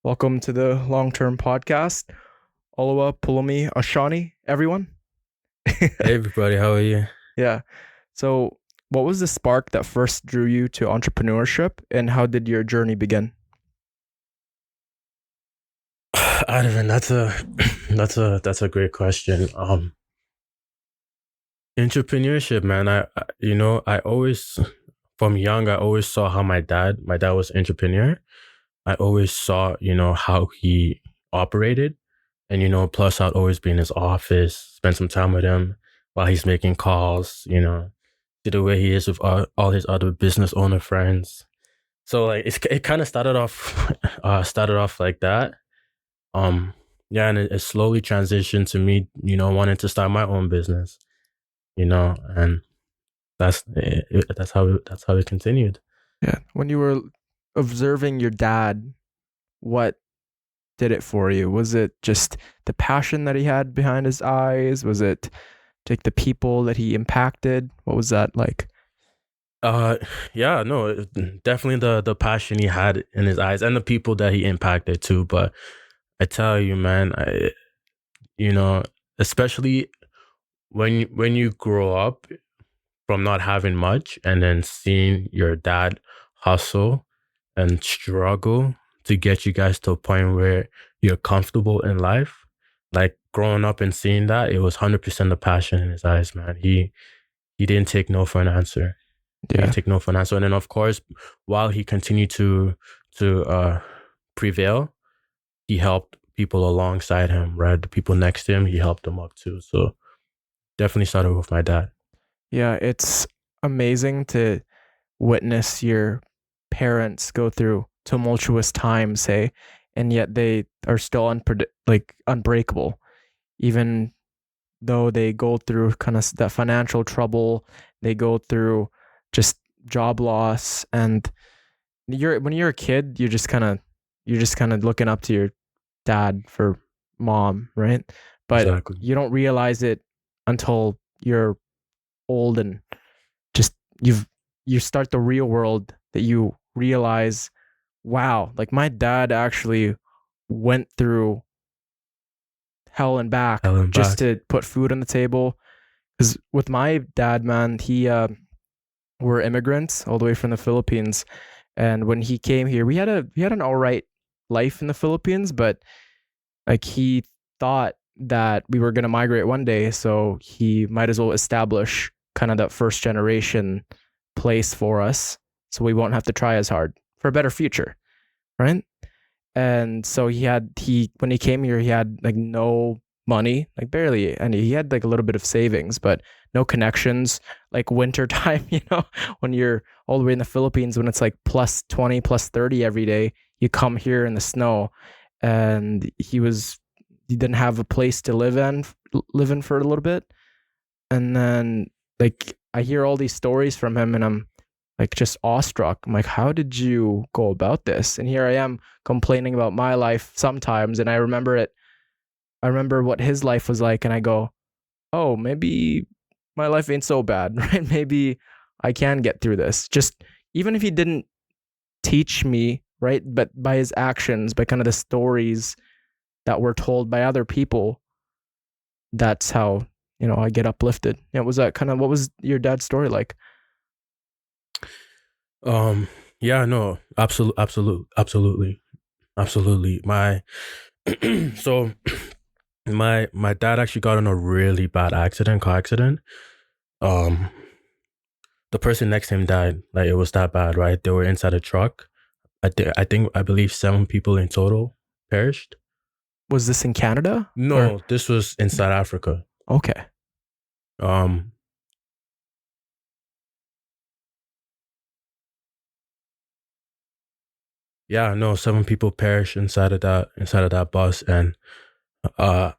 Welcome to the long-term podcast. Oluwapelumi, Ashani, everyone. Hey everybody, how are you? Yeah. So, what was the spark that first drew you to entrepreneurship, and how did your journey begin? Ivan, that's a great question. Entrepreneurship, man. I always from young I always saw how my dad was entrepreneur. I always saw, how he operated. And plus I'd always be in his office, spend some time with him while he's making calls, see the way he is with all his other business owner friends. So like it kind of started off like that. Um, yeah, and it slowly transitioned to me, wanting to start my own business, and that's how it continued. Yeah. When you were observing your dad, what did it for you? Was it just the passion that he had behind his eyes? Was it like the people that he impacted? What was that like? Uh, yeah, no, definitely the passion he had in his eyes and the people that he impacted too. But I tell you, man, you know, especially when you grow up from not having much and then seeing your dad hustle and struggle to get you guys to a point where you're comfortable in life. Like growing up and seeing that, it was 100% the passion in his eyes, man. He didn't take no for an answer. He didn't Yeah. take no for an answer. And then of course, while he continued to prevail, he helped people alongside him, right? The people next to him, he helped them up too. So definitely started with my dad. Yeah, it's amazing to witness your parents go through tumultuous times, say, and yet they are still unbreakable, even though they go through kind of that financial trouble, they go through just job loss, and when you're a kid, you're just kind of looking up to your dad for mom, right? But Exactly. you don't realize it until you're old and just you've you start the real world that you realize, wow, like my dad actually went through hell and back Hell and just back. to put food on the table. Because with my dad, man, he we're immigrants all the way from the Philippines, and when he came here, we had an all right life in the Philippines, but like he thought that we were gonna migrate one day, so he might as well establish kind of that first generation place for us, so we won't have to try as hard for a better future, right? And so he when he came here, he had like no money, like barely, and he had like a little bit of savings, but no connections. Like winter time, when you're all the way in the Philippines, when it's like plus 20, plus 30 every day, you come here in the snow, and he didn't have a place to live in for a little bit, and then like I hear all these stories from him, and I'm like just awestruck. I'm like, how did you go about this? And here I am complaining about my life sometimes, and I remember it. I remember what his life was like, and I go, oh, maybe my life ain't so bad, right? Maybe I can get through this. Just even if he didn't teach me, right? But by his actions, by kind of the stories that were told by other people, that's how I get uplifted. Was that kind of what was your dad's story like? Um, yeah, no, absolutely. My so my dad actually got in a really bad car accident. Um, the person next to him died. Like it was that bad, right? They were inside a truck. I believe 7 people in total perished. Was this in Canada or No, this was in South Africa. okay? Um, yeah, no, 7 people perished inside of that bus, and uh,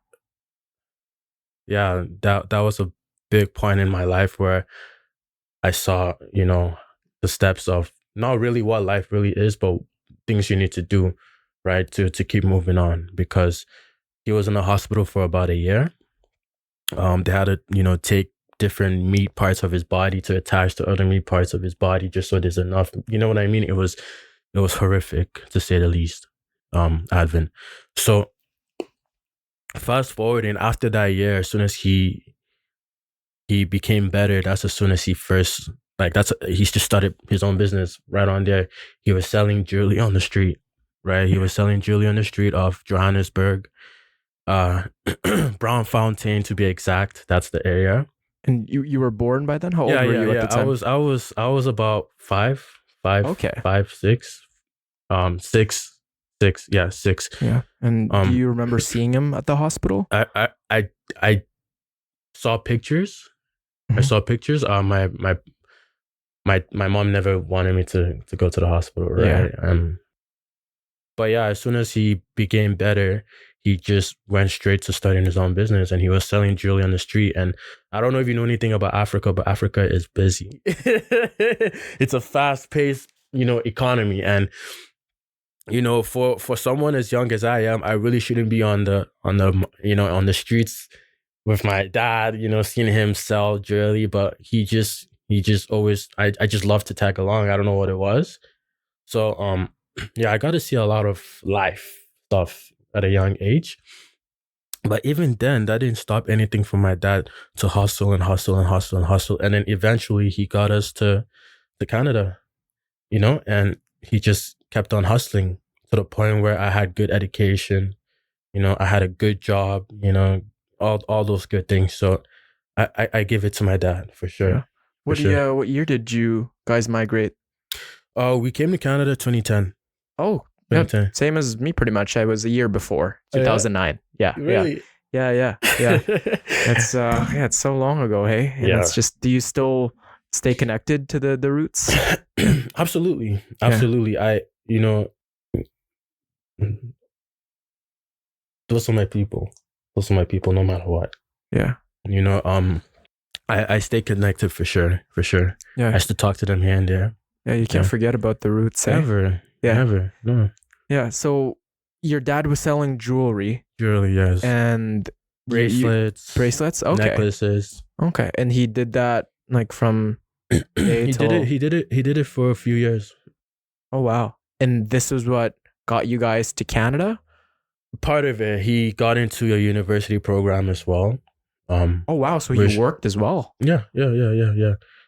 yeah, that was a big point in my life where I saw, the steps of not really what life really is, but things you need to do, right, to keep moving on. Because he was in the hospital for about a year. They had to, take different meat parts of his body to attach to other meat parts of his body just so there's enough. You know what I mean? It was horrific to say the least. advent. So fast forwarding after that year, as soon as he became better, that's as soon as he first like that's he's just started his own business right on there. He was selling jewelry on the street, right? He was selling jewelry on the street of Johannesburg, uh, Brown Fountain to be exact. That's the area. And you were born by then? How old Yeah, were yeah, you at yeah. the time? I was about Okay. 6, six, six. Yeah, six. Yeah. And do Um, you remember seeing him at the hospital? I saw pictures. I Mhm. saw pictures. My mom never wanted me to go to the hospital, Yeah. right? But yeah, as soon as he became better, he just went straight to starting his own business, and he was selling jewelry on the street. And I don't know if you know anything about Africa, but Africa is busy. It's a fast paced, economy, and for someone as young as I am, I really shouldn't be on the streets with my dad, seeing him sell jewelry, but he just always I just love to tag along. I don't know what it was. So yeah, I got to see a lot of life stuff at a young age. But even then, that didn't stop anything for my dad to hustle and hustle and hustle and hustle. And then eventually he got us to Canada, and he just kept on hustling to the point where I had good education, I had a good job, all those good things. So I give it to my dad for Yeah. sure. For sure. What year did you guys migrate? Oh, we came to Canada 2010. Oh, yeah, 2010. same as me pretty much. I was a year before, Oh, yeah? 2009. Yeah, yeah. Really? Yeah, yeah, yeah. It's yeah, it's so long ago, hey? And Yeah. it's just, do you still stay connected to the roots? Absolutely. Yeah. Absolutely. Those are my people. Those are my people no matter what. Yeah. I stay connected for sure. For sure. Yeah. I still talk to them here and there. Yeah, you can't Yeah. forget about the roots, hey? Ever. Yeah. Ever. No. Yeah, so your dad was selling jewelry Jewelry, yes. and Bracelets. bracelets? Okay. Necklaces. Okay. And he did that like from day He till... did it for a few years. Oh, wow. And this was what got you guys to Canada? Part of it, he got into a university program as well. Oh, wow. So Which- he worked as well. Yeah.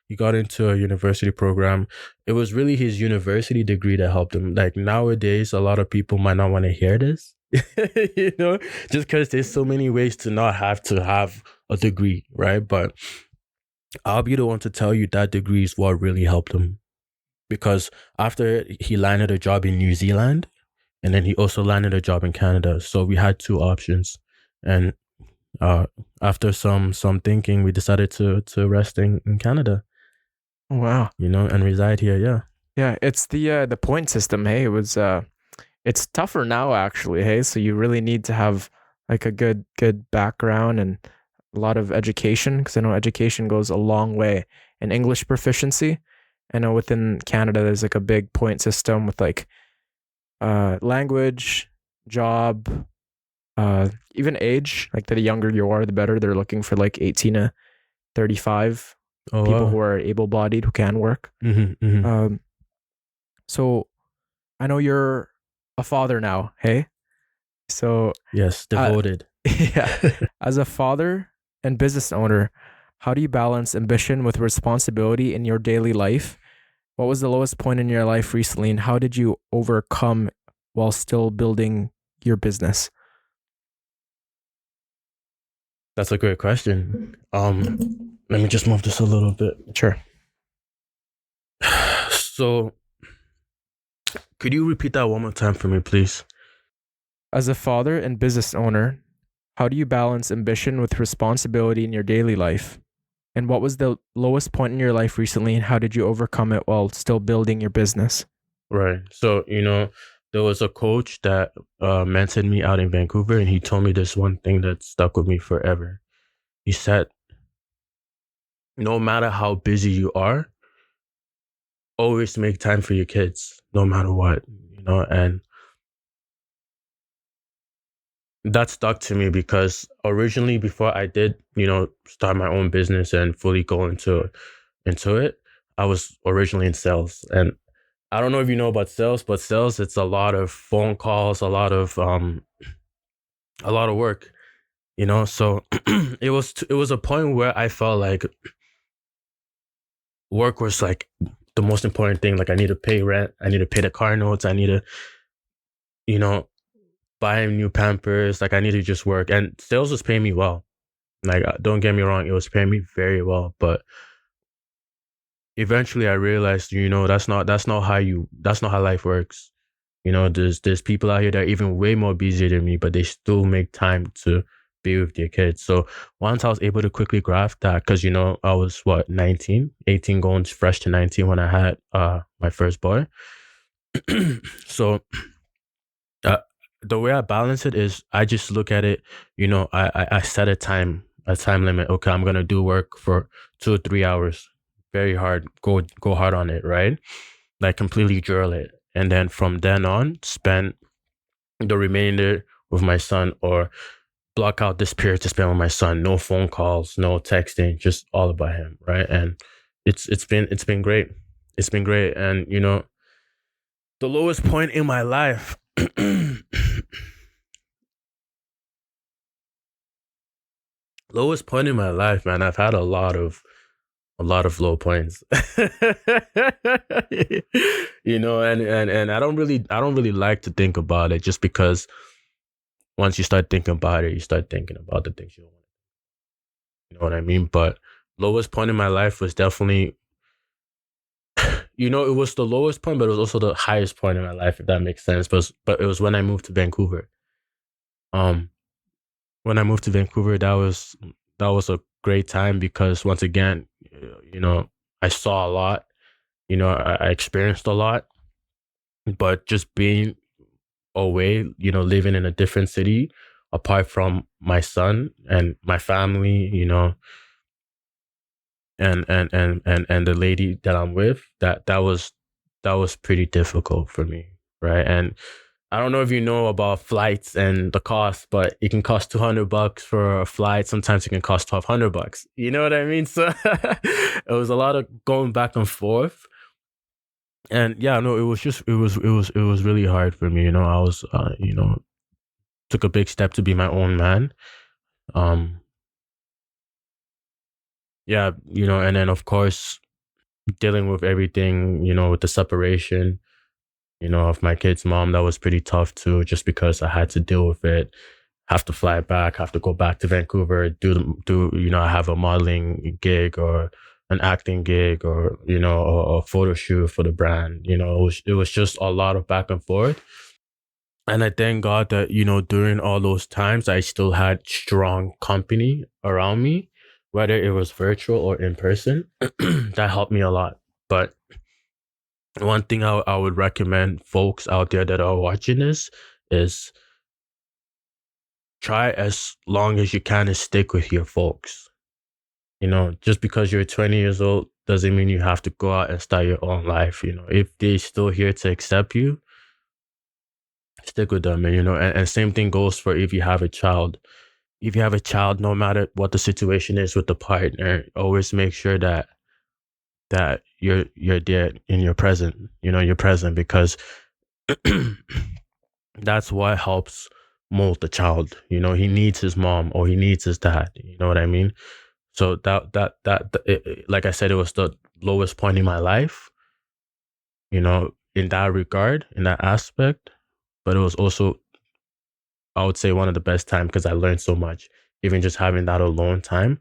He got into a university program. It was really his university degree that helped him. Like nowadays, a lot of people might not want to hear this, just because there's so many ways to not have to have a degree, right? But I'll be the one to tell you that degree is what really helped him. Because after he landed a job in New Zealand, and then he also landed a job in Canada. So we had two options. And after some thinking, we decided to rest in Canada. Wow. And reside here. Yeah. Yeah, it's the point system, hey. It was it's tougher now actually, hey. So you really need to have like a good background and a lot of education, because I know education goes a long way in English proficiency. I know within Canada there's like a big point system with like language, job, even age. Like the younger you are, the better. They're looking for like 18 to 35 people wow. who are able-bodied who can work. So I know you're a father now, hey? So Yes, devoted. yeah, as a father and business owner, how do you balance ambition with responsibility in your daily life? What was the lowest point in your life recently, and how did you overcome while still building your business? That's a great question. Let me just move this a little bit. Sure. So, could you repeat that one more time for me, please? As a father and business owner, how do you balance ambition with responsibility in your daily life? And what was the lowest point in your life recently, and how did you overcome it while still building your business? Right. So, there was a coach that mentored me out in Vancouver, and he told me this one thing that stuck with me forever. He said, no matter how busy you are, always make time for your kids, no matter what, and that stuck to me because originally before I did, start my own business and fully go into it, I was originally in sales, and I don't know if you know about sales, but sales, it's a lot of phone calls, a lot of work, you know. So it was a point where I felt like work was like the most important thing. Like I need to pay rent, I need to pay the car notes, I need to, you know, buy new Pampers. Like I need to just work, and sales was paying me well. Like don't get me wrong, it was paying me very well, but eventually I realized, you know, that's not how life works. You know, there's people out here that are even way more busy than me, but they still make time to be with their kids. So once I was able to quickly grasp that, because you know, I was what, 19, 18, going fresh to 19 when I had my first boy. So uh, the way I balance it is I just look at it, you know, I set a time limit. Okay, I'm gonna do work for 2 or 3 hours, very hard, go hard on it, right? Like completely drill it. And then from then on, spend the remainder with my son, or block out this period to spend with my son. No phone calls, no texting, just all about him, right? And it's been great. It's been great. And you know, the lowest point in my life, lowest point in my life, man. I've had a lot of low points. You know, and I don't really like to think about it, just because once you start thinking about it, you start thinking about the things you don't want. You know what I mean? But lowest point in my life was definitely, you know, it was the lowest point, but it was also the highest point in my life, if that makes sense. But it was when I moved to Vancouver. Um, when I moved to Vancouver, that was a great time, because once again, you know, I saw a lot. You know, I experienced a lot, but just being away, you know, living in a different city, apart from my son and my family, you know, and the lady that I'm with, that was pretty difficult for me, right? And I don't know if you know about flights and the cost, but it can cost $200 for a flight. Sometimes it can cost $1,200. You know what I mean? So it was a lot of going back and forth. And yeah, no, it was just it was really hard for me. You know, I was you know, took a big step to be my own man. Um, yeah, you know, and then of course dealing with everything, you know, with the separation, you know, of my kid's mom, that was pretty tough too, just because I had to deal with it. Have to fly back, have to go back to Vancouver, you know, I have a modeling gig or an acting gig, or you know, a photo shoot for the brand. You know, it was just a lot of back and forth. And I thank God that, you know, during all those times, I still had strong company around me, whether it was virtual or in person. That helped me a lot. But one thing I would recommend folks out there that are watching this is try as long as you can to stick with your folks. You know, just because you're 20 years old doesn't mean you have to go out and start your own life. You know, if they're still here to accept you, stick with them. And, you know, and same thing goes for if you have a child. If you have a child, no matter what the situation is with the partner, always make sure that you're there in your present. You know, you're present, because that's what helps mold the child. You know, he needs his mom or he needs his dad. You know what I mean? So like I said, it was the lowest point in my life, you know, in that regard, in that aspect. But it was also, I would say, one of the best time, because I learned so much. Even just having that alone time,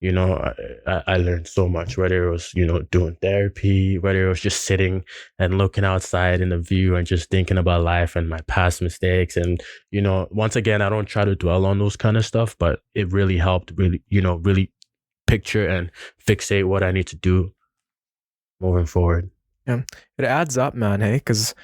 you know, I learned so much, whether it was, you know, doing therapy, whether it was just sitting and looking outside in the view and just thinking about life and my past mistakes. And, you know, once again, I don't try to dwell on those kind of stuff, but it really helped, really, you know, really picture and fixate what I need to do moving forward. Yeah, it adds up, man. Hey, because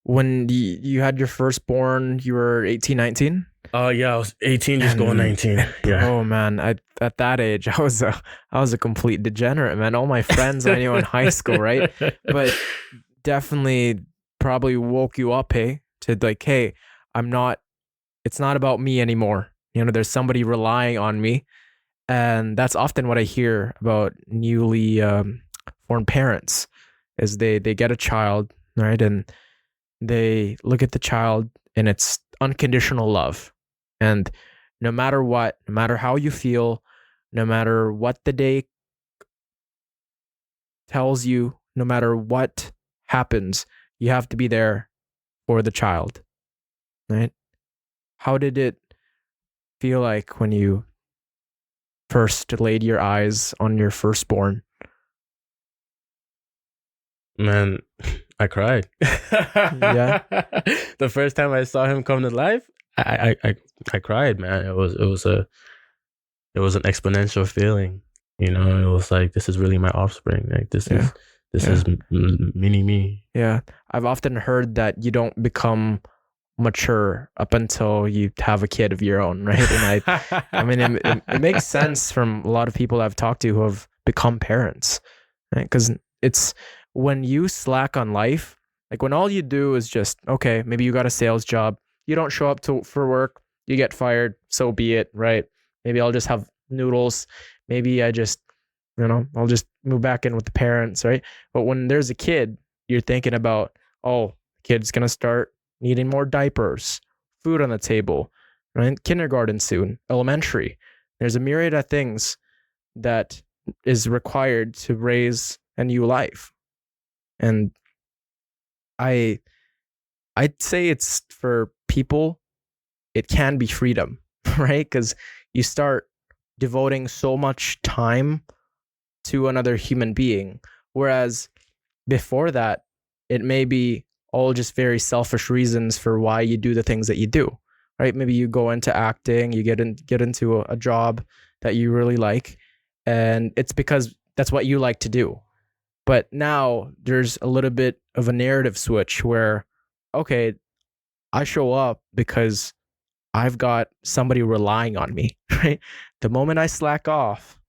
when you had your firstborn, you were 18, 19. Yeah, I was 18, just going And 19. Yeah. bro, man, at that age, I was a complete degenerate, man. All my friends I knew in high school, right? But definitely probably woke you up, hey, to like, hey, I'm not. It's not about me anymore. You know, there's somebody relying on me, and that's often what I hear about newly formed parents, is they get a child, right? And they look at the child and it's unconditional love. And no matter what, no matter how you feel, no matter what the day tells you, no matter what happens, you have to be there for the child, right? How did it feel like when you first laid your eyes on your firstborn? Man, I cried. Yeah. The first time I saw him come to life, I cried, man. It was an exponential feeling. You know, it was like, this is really my offspring. Like Yeah. this Yeah. is mini me. Yeah. I've often heard that you don't become mature up until you have a kid of your own, right? And I mean, it makes sense from a lot of people I've talked to who have become parents, right? Because it's when you slack on life, like when all you do is just, okay, maybe you got a sales job, you don't show up for work, you get fired, so be it, right? Maybe I'll just have noodles. Maybe I just, I'll just move back in with the parents, right? But when there's a kid, you're thinking about, oh, kid's gonna start needing more diapers, food on the table, right? Kindergarten soon, elementary. There's a myriad of things that is required to raise a new life. And I I'd say it's for people, it can be freedom, right? Because you start devoting so much time to another human being. Whereas before that, it may be all just very selfish reasons for why you do the things that you do, right? Maybe you go into acting, you get into a job that you really like, and it's because that's what you like to do. But now there's a little bit of a narrative switch where, okay, I show up because I've got somebody relying on me, right? The moment I slack off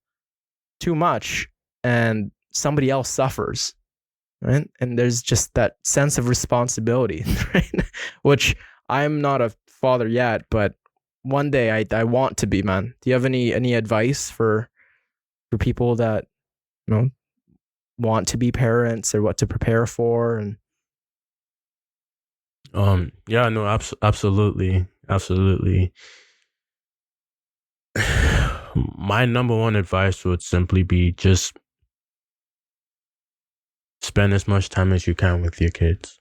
too much and somebody else suffers, right? And there's just that sense of responsibility, right? Which I'm not a father yet, but one day I want to be, man. Do you have any advice for people that, you know, want to be parents or what to prepare for? And Yeah, no, absolutely. Absolutely. My number one advice would simply be just spend as much time as you can with your kids,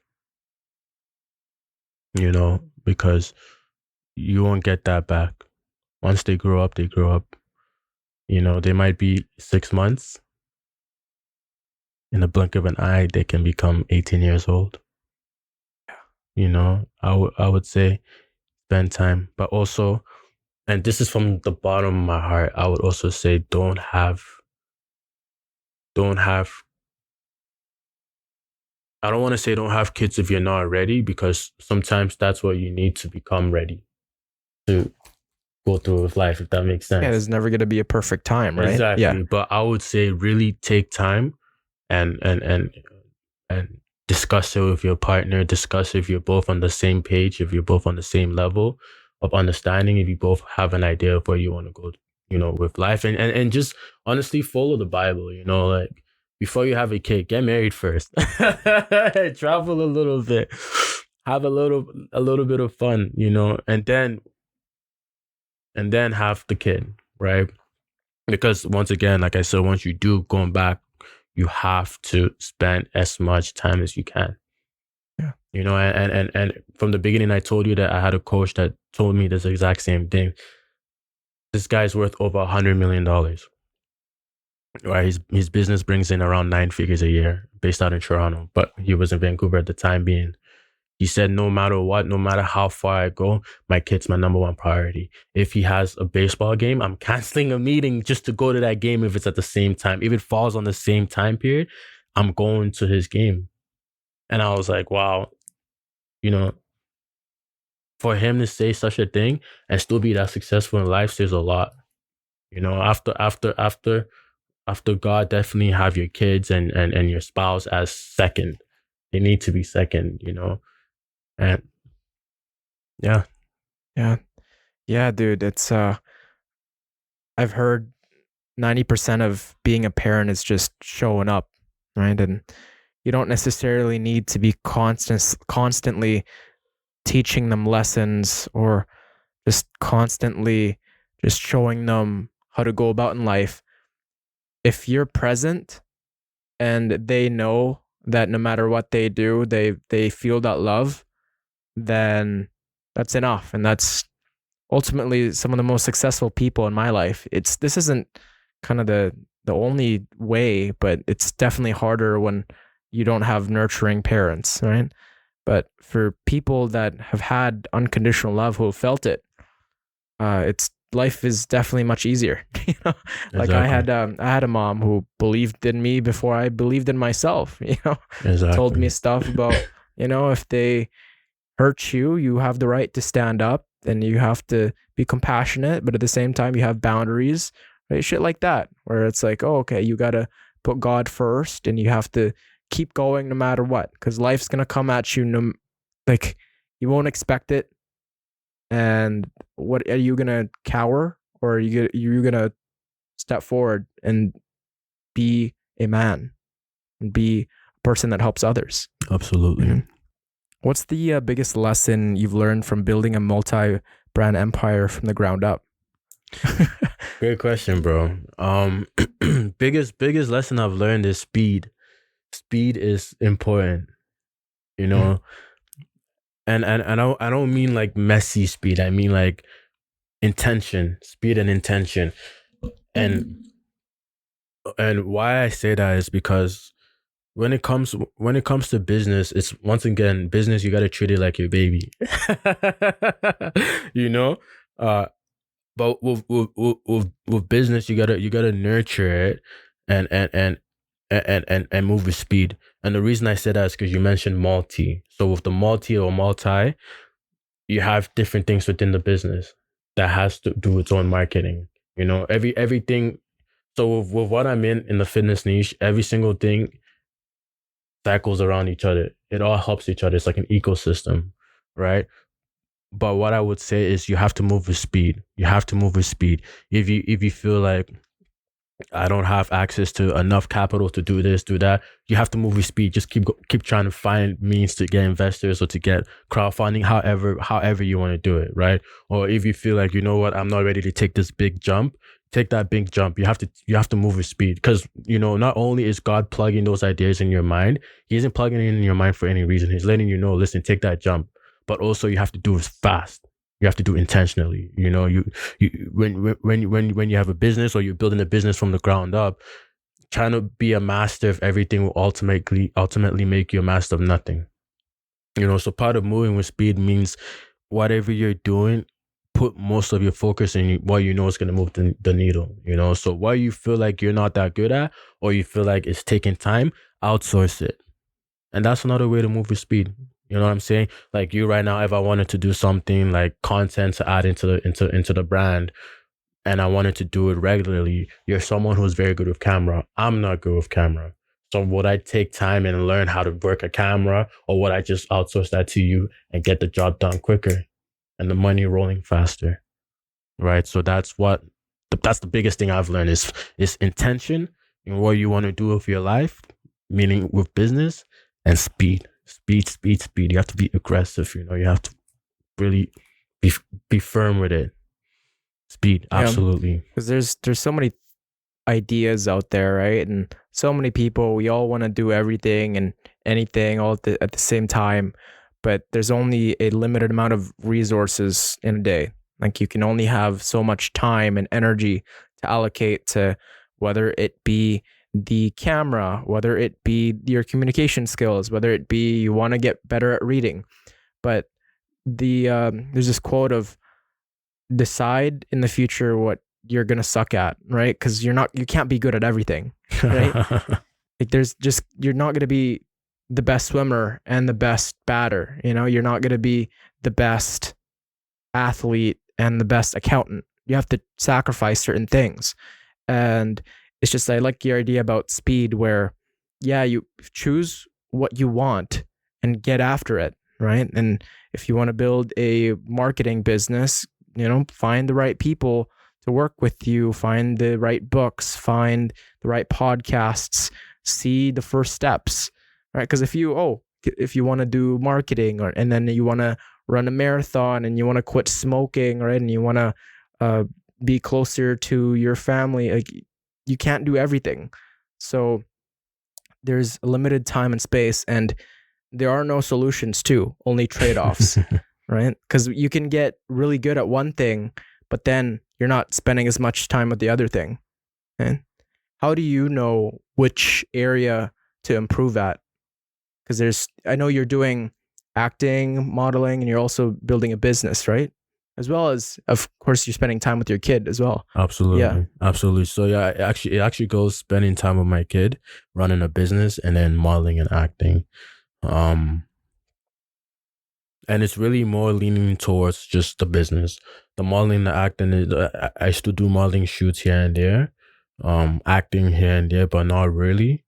you know, because you won't get that back. Once they grow up, they grow up. You know, they might be 6 months. In a blink of an eye, they can become 18 years old. You know, I would say spend time, but also, and this is from the bottom of my heart, I would also say don't have, I don't want to say don't have kids if you're not ready, because sometimes that's what you need to become ready to go through with life, if that makes yeah, sense. there's never going to be a perfect time, right? Yeah. Exactly. But I would say really take time and and discuss it with your partner, discuss if you're both on the same page, if you're both on the same level of understanding, if you both have an idea of where you want to go, you know, with life, and just honestly follow the Bible, you know, like before you have a kid, get married first. Travel a little bit, have a little bit of fun, you know, and then have the kid, right? Because once again, like I said, once you do going back, you have to spend as much time as you can. Yeah. You know, and from the beginning, I told you that I had a coach that told me this exact same thing. This guy's worth over $100 million. Right, his business brings in around 9 figures a year, based out in Toronto, but he was in Vancouver at the time being. He said, no matter what, no matter how far I go, my kid's my number one priority. If he has a baseball game, I'm canceling a meeting just to go to that game if it's at the same time. If it falls on the same time period, I'm going to his game. And I was like, wow, you know, for him to say such a thing and still be that successful in life says a lot. You know, after God, definitely have your kids and your spouse as second. They need to be second, you know. And yeah. Yeah. Yeah, dude, it's I've heard 90% of being a parent is just showing up, right? And you don't necessarily need to be constantly teaching them lessons or just constantly just showing them how to go about in life. If you're present and they know that no matter what they do, they feel that love, then that's enough. And that's ultimately some of the most successful people in my life. This isn't kind of the only way, but it's definitely harder when you don't have nurturing parents, right? But for people that have had unconditional love, who have felt it, it's life is definitely much easier. You know, like Exactly. I had a mom who believed in me before I believed in myself. You know, told me Exactly. stuff about, if they hurt you, you have the right to stand up and you have to be compassionate, but at the same time, you have boundaries, right? Shit like that, where it's like, oh, okay, you got to put God first and you have to keep going no matter what, because life's going to come at you. No, like, you won't expect it. And what are you going to cower, or are you going to step forward and be a man and be a person that helps others? Absolutely. Mhm. What's the biggest lesson you've learned from building a multi-brand empire from the ground up? Great question, bro. Biggest lesson I've learned is speed. Speed is important, you Mhm. know. And I don't mean like messy speed. I mean like intention, speed and intention. And and why I say that is because when it comes to business, it's once again business. You got to treat it like your baby, you know. Uh, but with business, you gotta nurture it and move with speed. And the reason I said that is because you mentioned multi. So with the multi, you have different things within the business that has to do its own marketing. You know, everything. So with what I'm in the fitness niche, every single thing cycles around each other. It all helps each other. It's like an ecosystem, right? But what I would say is you have to move with speed. You have to move with speed. If you feel like I don't have access to enough capital to do this, do that. You have to move with speed. Just keep trying to find means to get investors or to get crowdfunding, however you want to do it, right? Or if you feel like, you know what, I'm not ready to take this big jump, take that big jump. You have to move with speed, because not only is God plugging those ideas in your mind, He isn't plugging it in your mind for any reason. He's letting you know, listen, take that jump, but also you have to do it fast. You have to do intentionally. When you have a business or you're building a business from the ground up, trying to be a master of everything will ultimately make you a master of nothing. So part of moving with speed means whatever you're doing, put most of your focus in what you know is going to move the needle. So what you feel like you're not that good at, or you feel like it's taking time, outsource it. And that's another way to move with speed. You know what I'm saying? Like you right now, if I wanted to do something like content to add into the brand, and I wanted to do it regularly, you're someone who's very good with camera. I'm not good with camera. So would I take time and learn how to work a camera, or would I just outsource that to you and get the job done quicker and the money rolling faster? Right. So that's the biggest thing I've learned is intention in what you want to do with your life, meaning with business, and speed. Speed. You have to be aggressive, you have to really be be firm with it. Speed, Yeah, absolutely. because there's so many ideas out there, right? And so many people, we all want to do everything and anything all at the same time, but there's only a limited amount of resources in a day. Like, you can only have so much time and energy to allocate to, whether it be the camera, whether it be your communication skills, whether it be you want to get better at reading. But there's this quote of, decide in the future what you're gonna suck at, right? Because you can't be good at everything, right? Like, you're not gonna be the best swimmer and the best batter. You're not gonna be the best athlete and the best accountant. You have to sacrifice certain things. And it's just, I like your idea about speed, where, yeah, you choose what you want and get after it, right? And if you want to build a marketing business, find the right people to work with you, find the right books, find the right podcasts, see the first steps, right? Because if you want to do marketing, and then you want to run a marathon, and you want to quit smoking, right, and you want to be closer to your family, like you can't do everything. So there's limited time and space, and there are no solutions too, only trade-offs, right? Because you can get really good at one thing, but then you're not spending as much time with the other thing. And how do you know which area to improve at? Because I know you're doing acting, modeling, and you're also building a business, right? As well as, of course, you're spending time with your kid as well. Yeah. Absolutely. So yeah, it actually goes spending time with my kid, running a business, and then modeling and acting. Um, and it's really more leaning towards just the business. The modeling, the acting, I still do modeling shoots here and there, acting here and there, but not really.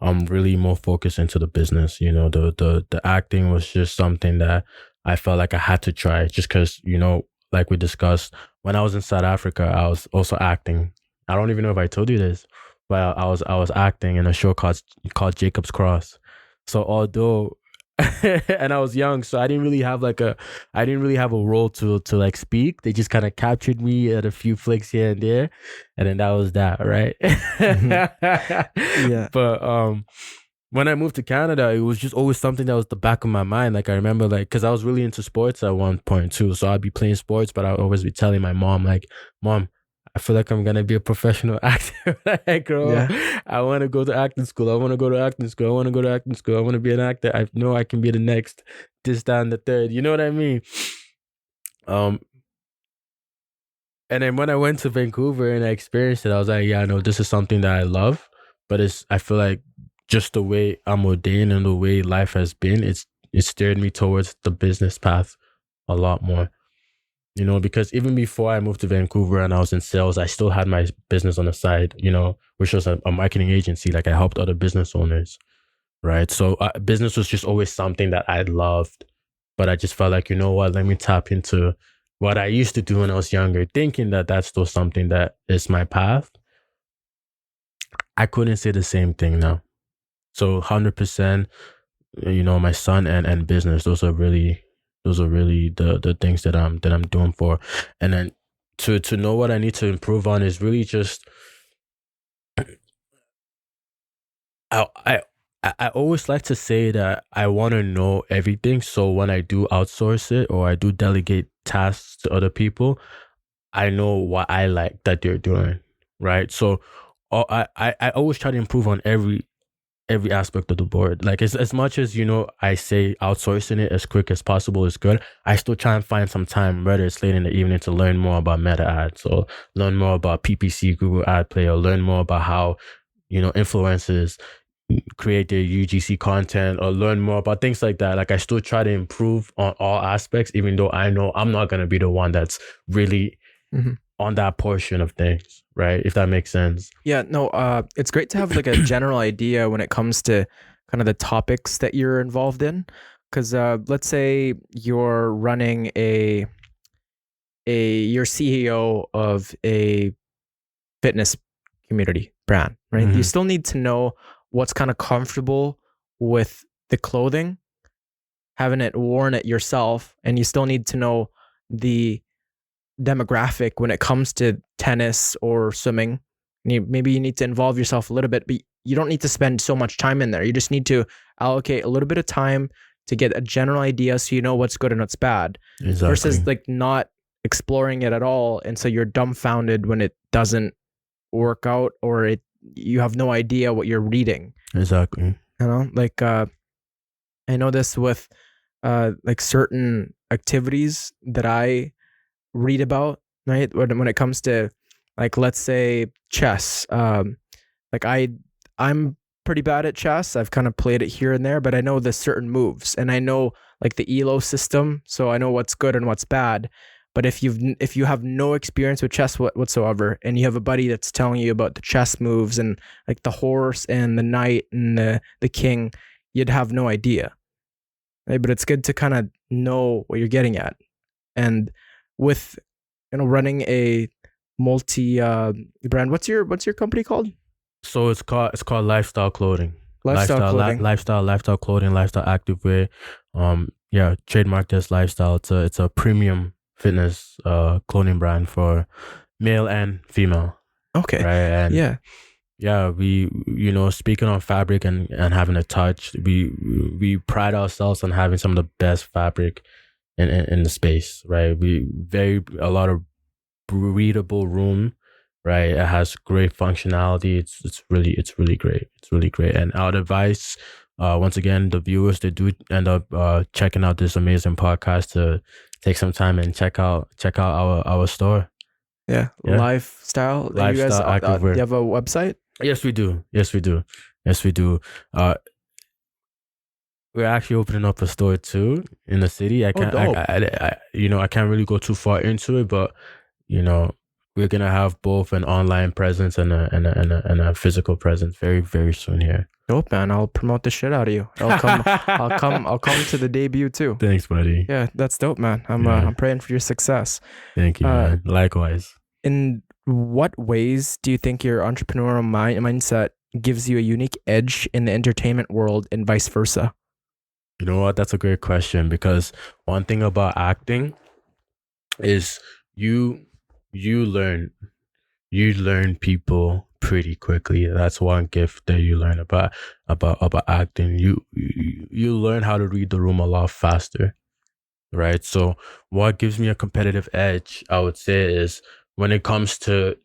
I'm really more focused into the business. The acting was just something that I felt like I had to try, just because, like we discussed, when I was in South Africa, I was also acting. I don't even know if I told you this, but I was acting in a show called Jacob's Cross. So although and I was young, so I didn't really have a role to like speak. They just kind of captured me at a few flicks here and there, and then that was that, right? Yeah. But when I moved to Canada, it was just always something that was the back of my mind. Like I remember, like, because I was really into sports at one point too. So I'd be playing sports, but I'd always be telling my mom, like, "Mom, I feel like I'm gonna be a professional actor when I grow up. Yeah. I want to go to acting school. I want to go to acting school. I want to go to acting school. I want to be an actor. I know I can be the next, this, that, and the third. You know what I mean?" Um, and then when I went to Vancouver and I experienced it, I was like, yeah, no, this is something that I love. But I feel like just the way I'm ordained and the way life has been, it steered me towards the business path a lot more. Because even before I moved to Vancouver and I was in sales, I still had my business on the side, which was a marketing agency. Like I helped other business owners, right? So business was just always something that I loved, but I just felt like, you know what, let me tap into what I used to do when I was younger, thinking that that's still something that is my path. I couldn't say the same thing now. So 100%, my son and business, those are really the things that I'm doing for. And then to know what I need to improve on is really just I I I always like to say that I want to know everything. So when I do outsource it or I do delegate tasks to other people, I know what I like that they're doing. Right. So I always try to improve on every aspect of the board. Like as much as I say outsourcing it as quick as possible is good. I still try and find some time, whether it's late in the evening, to learn more about meta ads or learn more about PPC, Google Ad Play, or learn more about how influencers create their UGC content, or learn more about things like that. Like I still try to improve on all aspects, even though I know I'm not gonna be the one that's really on that portion of things, right? If that makes sense. Yeah, no, it's great to have like a general idea when it comes to kind of the topics that you're involved in. Because let's say you're running you're CEO of a fitness community brand, right? You still need to know what's kind of comfortable with the clothing, having it worn it yourself, and you still need to know the demographic when it comes to tennis or swimming. Maybe you need to involve yourself a little bit, but you don't need to spend so much time in there. You just need to allocate a little bit of time to get a general idea so you know what's good and what's bad. Exactly. Versus like not exploring it at all, and so you're dumbfounded when it doesn't work out, or you have no idea what you're reading. Exactly. Like I know this with like certain activities that I read about, right? When it comes to, like, let's say chess. Like I'm pretty bad at chess. I've kind of played it here and there, but I know the certain moves, and I know like the elo system, so I know what's good and what's bad. But if you have no experience with chess whatsoever, and you have a buddy that's telling you about the chess moves and like the horse and the knight and the king, you'd have no idea. Right? But it's good to kind of know what you're getting at. And with running a multi brand, what's your company called? So it's called lifestyle clothing. Lifestyle clothing. Lifestyle clothing, lifestyle activewear. Yeah, trademark this lifestyle. It's a premium fitness clothing brand for male and female, Okay. right? And Yeah. yeah, we, speaking on fabric and having a touch, we pride ourselves on having some of the best fabric in the space, right? A lot of breathable room, right? It has great functionality. It's really great. It's really great. And our advice, once again, the viewers, they do end up checking out this amazing podcast to take some time and check out our store. Yeah. Yeah, Lifestyle. You guys, lifestyle do you activewear. have a website? Yes, we do. Yes, we do. Yes, we do. We're actually opening up a store too in the city. I Oh, can't, dope. I can't really go too far into it, but you know, we're gonna have both an online presence and a physical presence very, very soon here. Dope, man. I'll promote the shit out of you. I'll come to the debut too. Thanks, buddy. Yeah, that's dope, man. Yeah. I'm praying for your success. Thank you, man. Likewise. In what ways do you think your entrepreneurial mindset gives you a unique edge in the entertainment world and vice versa? You know what? That's a great question, because one thing about acting is you you learn you learn people pretty quickly. That's one gift that you learn about acting. You learn how to read the room a lot faster, right? So what gives me a competitive edge, I would say, is when it comes to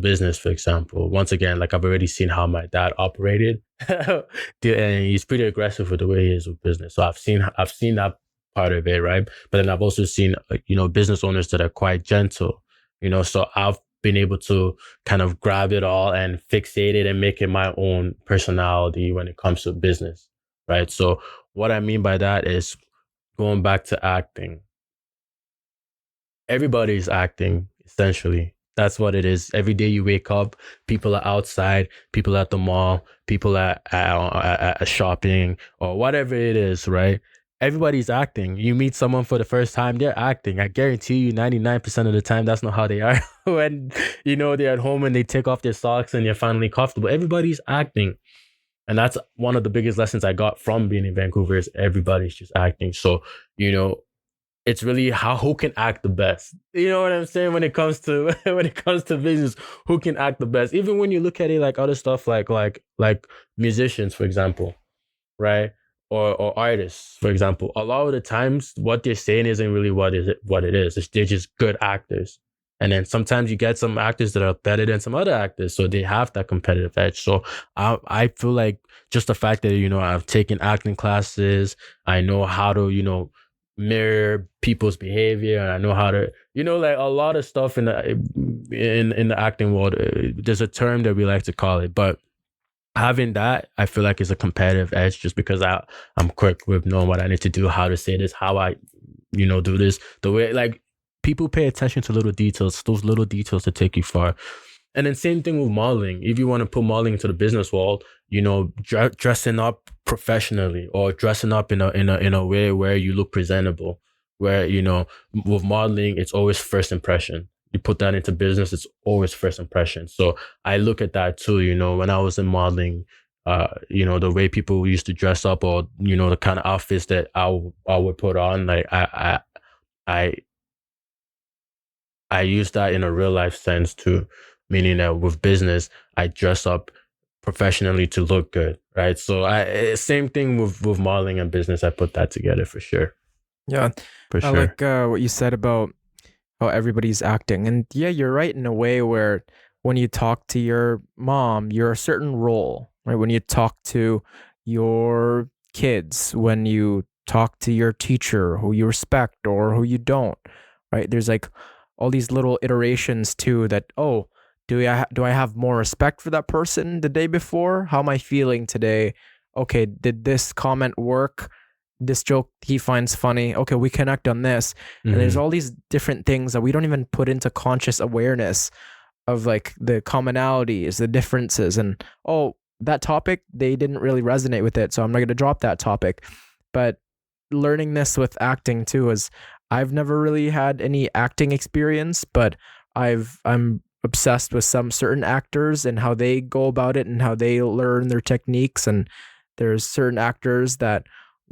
business, for example. Once again, like, I've already seen how my dad operated, and he's pretty aggressive with the way he is with business. So I've seen that part of it, right? But then I've also seen business owners that are quite gentle, so I've been able to kind of grab it all and fixate it and make it my own personality when it comes to business, right? So what I mean by that is, going back to acting, everybody's acting, essentially. That's what it is. Every day you wake up, people are outside, people at the mall, people at shopping, or whatever it is, right? Everybody's acting. You meet someone for the first time, they're acting. I guarantee you 99% of the time, that's not how they are. When, they're at home and they take off their socks and they're finally comfortable. Everybody's acting. And that's one of the biggest lessons I got from being in Vancouver, is everybody's just acting. So, it's really who can act the best. You know what I'm saying? When it comes to business, who can act the best? Even when you look at it like other stuff, like musicians, for example, right? Or artists, for example. A lot of the times, what they're saying isn't really what it is. They're just good actors. And then sometimes you get some actors that are better than some other actors, so they have that competitive edge. So I feel like, just the fact that I've taken acting classes, I know how to mirror people's behavior, and I know how to like a lot of stuff in the acting world. There's a term that we like to call it, but having that, I feel like, is a competitive edge, just because I'm quick with knowing what I need to do, how to say this, how I do this, the way, like, people pay attention to little details, those little details that take you far. And then same thing with modeling. If you want to put modeling into the business world, dressing up professionally, or dressing up in a way where you look presentable, where, with modeling, it's always first impression. You put that into business, it's always first impression. So I look at that too, when I was in modeling, the way people used to dress up, or, the kind of outfits that I would put on, like, I use that in a real life sense too, meaning that with business, I dress up professionally to look good, right? So same thing with modeling and business. I put that together for sure. Yeah, For I sure. like what you said about how everybody's acting. And yeah, you're right in a way where when you talk to your mom, you're a certain role, right? When you talk to your kids, when you talk to your teacher who you respect or who you don't, right? There's like all these little iterations too that, oh, do I have more respect for that person the day before? How am I feeling today? Okay, did this comment work? This joke he finds funny. Okay, we connect on this. And there's all these different things that we don't even put into conscious awareness of, like, the commonalities, the differences, and, oh, that topic, they didn't really resonate with it, so I'm not going to drop that topic. But learning this with acting too is, I've never really had any acting experience, but I'm obsessed with some certain actors and how they go about it and how they learn their techniques. And there's certain actors that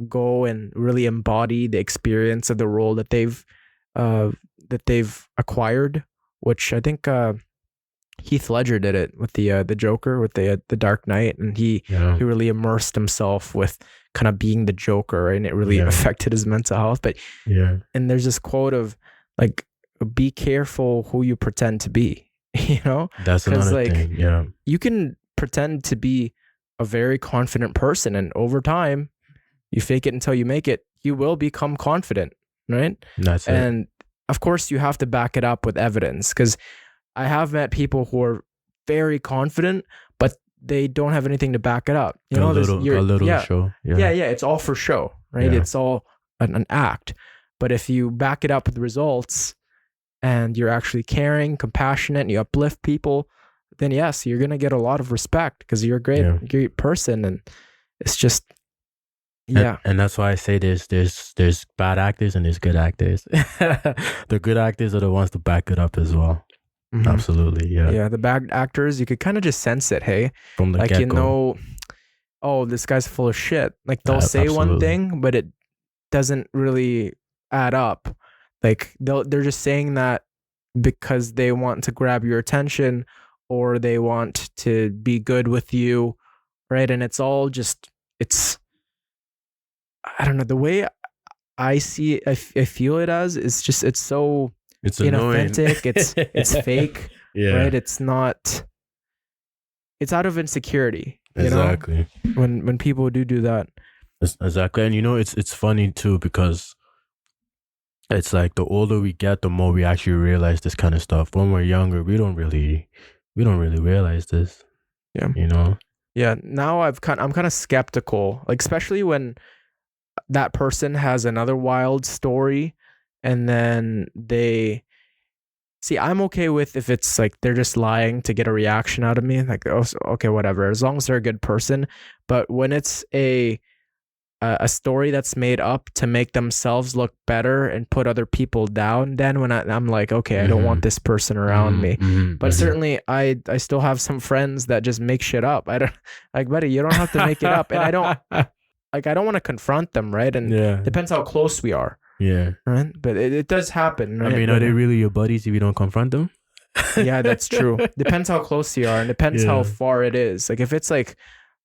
go and really embody the experience of the role that they've acquired, which I think Heath Ledger did it with the Joker, with the Dark Knight, and he really immersed himself with kind of being the Joker, and it really affected his mental health. But and there's this quote of like, be careful who you pretend to be. You know, that's another thing. Yeah, you can pretend to be a very confident person, and over time, you fake it until you make it. You will become confident, right? That's it. And of course, you have to back it up with evidence, because I have met people who are very confident, but they don't have anything to back it up. You know, a little show. Yeah. It's all for show, right? Yeah. It's all an act. But if you back it up with results and you're actually caring, compassionate, and you uplift people, then yes, you're gonna get a lot of respect because you're a great person. And it's just, and that's why I say there's bad actors and there's good actors. The good actors are the ones to back it up as well. Mm-hmm. Absolutely, yeah. The bad actors, you could kind of just sense it, hey, from the get-go. You know, oh, this guy's full of shit. Like they'll say one thing, but it doesn't really add up. Like they're just saying that because they want to grab your attention or they want to be good with you, right? And it's all just, I don't know, the way I see it, I feel it as, it's so inauthentic. It's fake, right? It's not. It's out of insecurity. Exactly. You know? When people do that. Exactly, and you know, it's funny too, because it's like the older we get, the more we actually realize this kind of stuff. When we're younger, we don't really realize this. Yeah. You know. Yeah. Now I'm kind of skeptical, like especially when that person has another wild story, and then they see. I'm okay with if it's like they're just lying to get a reaction out of me. Like, oh, okay, whatever. As long as they're a good person. But when it's a story that's made up to make themselves look better and put other people down, then when I'm like, okay, I don't want this person around me. But certainly I still have some friends that just make shit up. I don't, like, buddy, you don't have to make it up. And I don't want to confront them, right? And depends how close we are. Yeah. Right? But it does happen, right? I mean, are they really your buddies if you don't confront them? Yeah, that's true. Depends how close you are, and depends how far it is. Like if it's like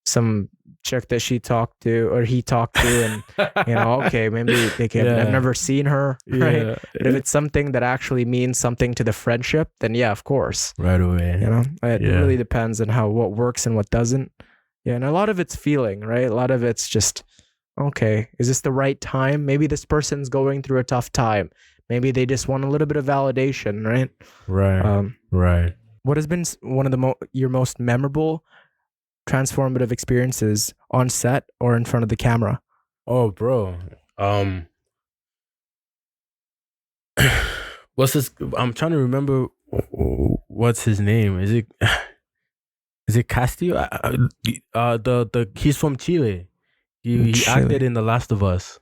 some chick that she talked to or he talked to, and you know, okay, maybe they can. I've never seen her, right? But if it's something that actually means something to the friendship, then yeah, of course, right away. You know, it really depends on what works and what doesn't. Yeah, and a lot of it's feeling, right? A lot of it's just, okay, is this the right time? Maybe this person's going through a tough time. Maybe they just want a little bit of validation, right? Right. Right. What has been one of your most memorable transformative experiences on set or in front of the camera? Oh, bro. What's his? I'm trying to remember. What's his name? Is it Castillo? He's from Chile. He acted in The Last of Us.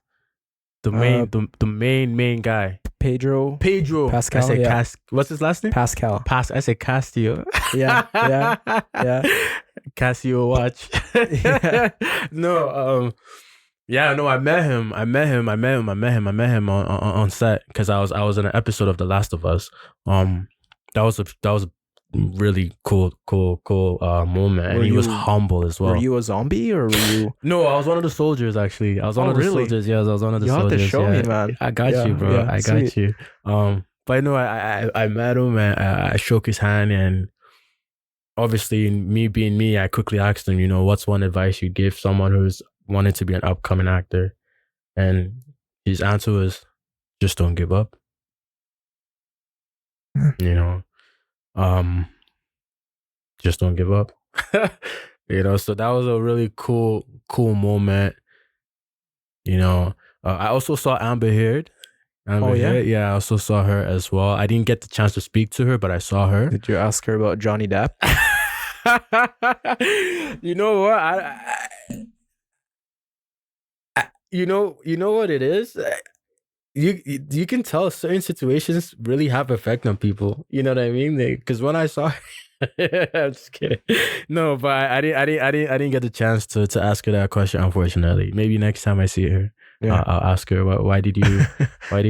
The main guy. Pedro Pascal. I said what's his last name? Pascal. I said Castillo. Yeah. Casio watch. No, I met him on set because I was in an episode of The Last of Us. That was a really cool moment, and he was humble as well. Were you a zombie or were you? No, I was one of the soldiers actually. I was one of the soldiers. Yes, I was one of the soldiers. You have to show me, man. I got you, bro. I got you. But no, I met him and I shook his hand, and obviously, me being me, I quickly asked him, you know, what's one advice you'd give someone who's wanting to be an upcoming actor? And his answer was, just don't give up. You know, just don't give up. You know, so that was a really cool moment. You know, I also saw Amber Heard. Yeah, I also saw her as well. I didn't get the chance to speak to her, but I saw her. Did you ask her about Johnny Depp? You know what? I you know what it is? you can tell certain situations really have effect on people. You know what I mean? Because when I saw, I'm just kidding. No, but I didn't get the chance to ask her that question. Unfortunately, maybe next time I see her, Yeah. I'll ask her why did you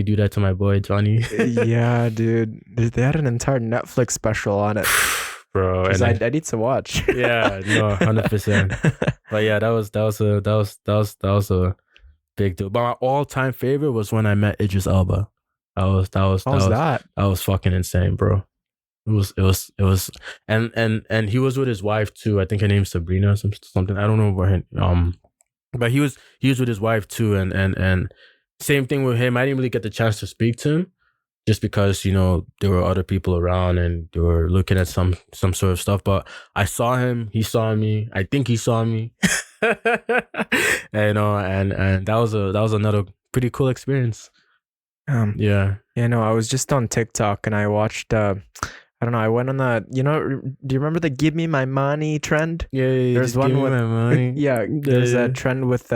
do that to my boy Johnny? Yeah, dude. They had an entire Netflix special on it. Bro, Because and I need to watch. yeah, no, 100%. But yeah, that was a big deal. But my all-time favorite was when I met Idris Elba. How's that? That was fucking insane, bro. It was, and he was with his wife too. I think her name's Sabrina or something. I don't know what her but he was with his wife too, and same thing with him. I didn't really get the chance to speak to him just because there were other people around and they were looking at some sort of stuff. But I saw him. He saw me. I think he saw me. And that was another pretty cool experience. Yeah. Yeah, no, I was just on TikTok and I watched I don't know, I went on the do you remember the give me my money trend? Yeah, There's just one give me with my money. yeah, there's a trend with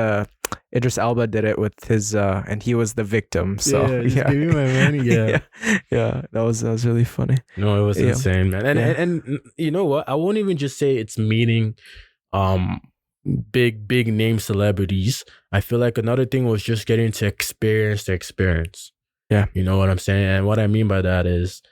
Idris Elba did it with his and he was the victim. So Yeah, just give me my money. Yeah. yeah, that was really funny. No, it was Yeah. insane, man. And, Yeah. and you know what? I won't even just say it's meeting um big name celebrities. I feel like another thing was just getting to experience the experience. Yeah. You know what I'm saying? And what I mean by that is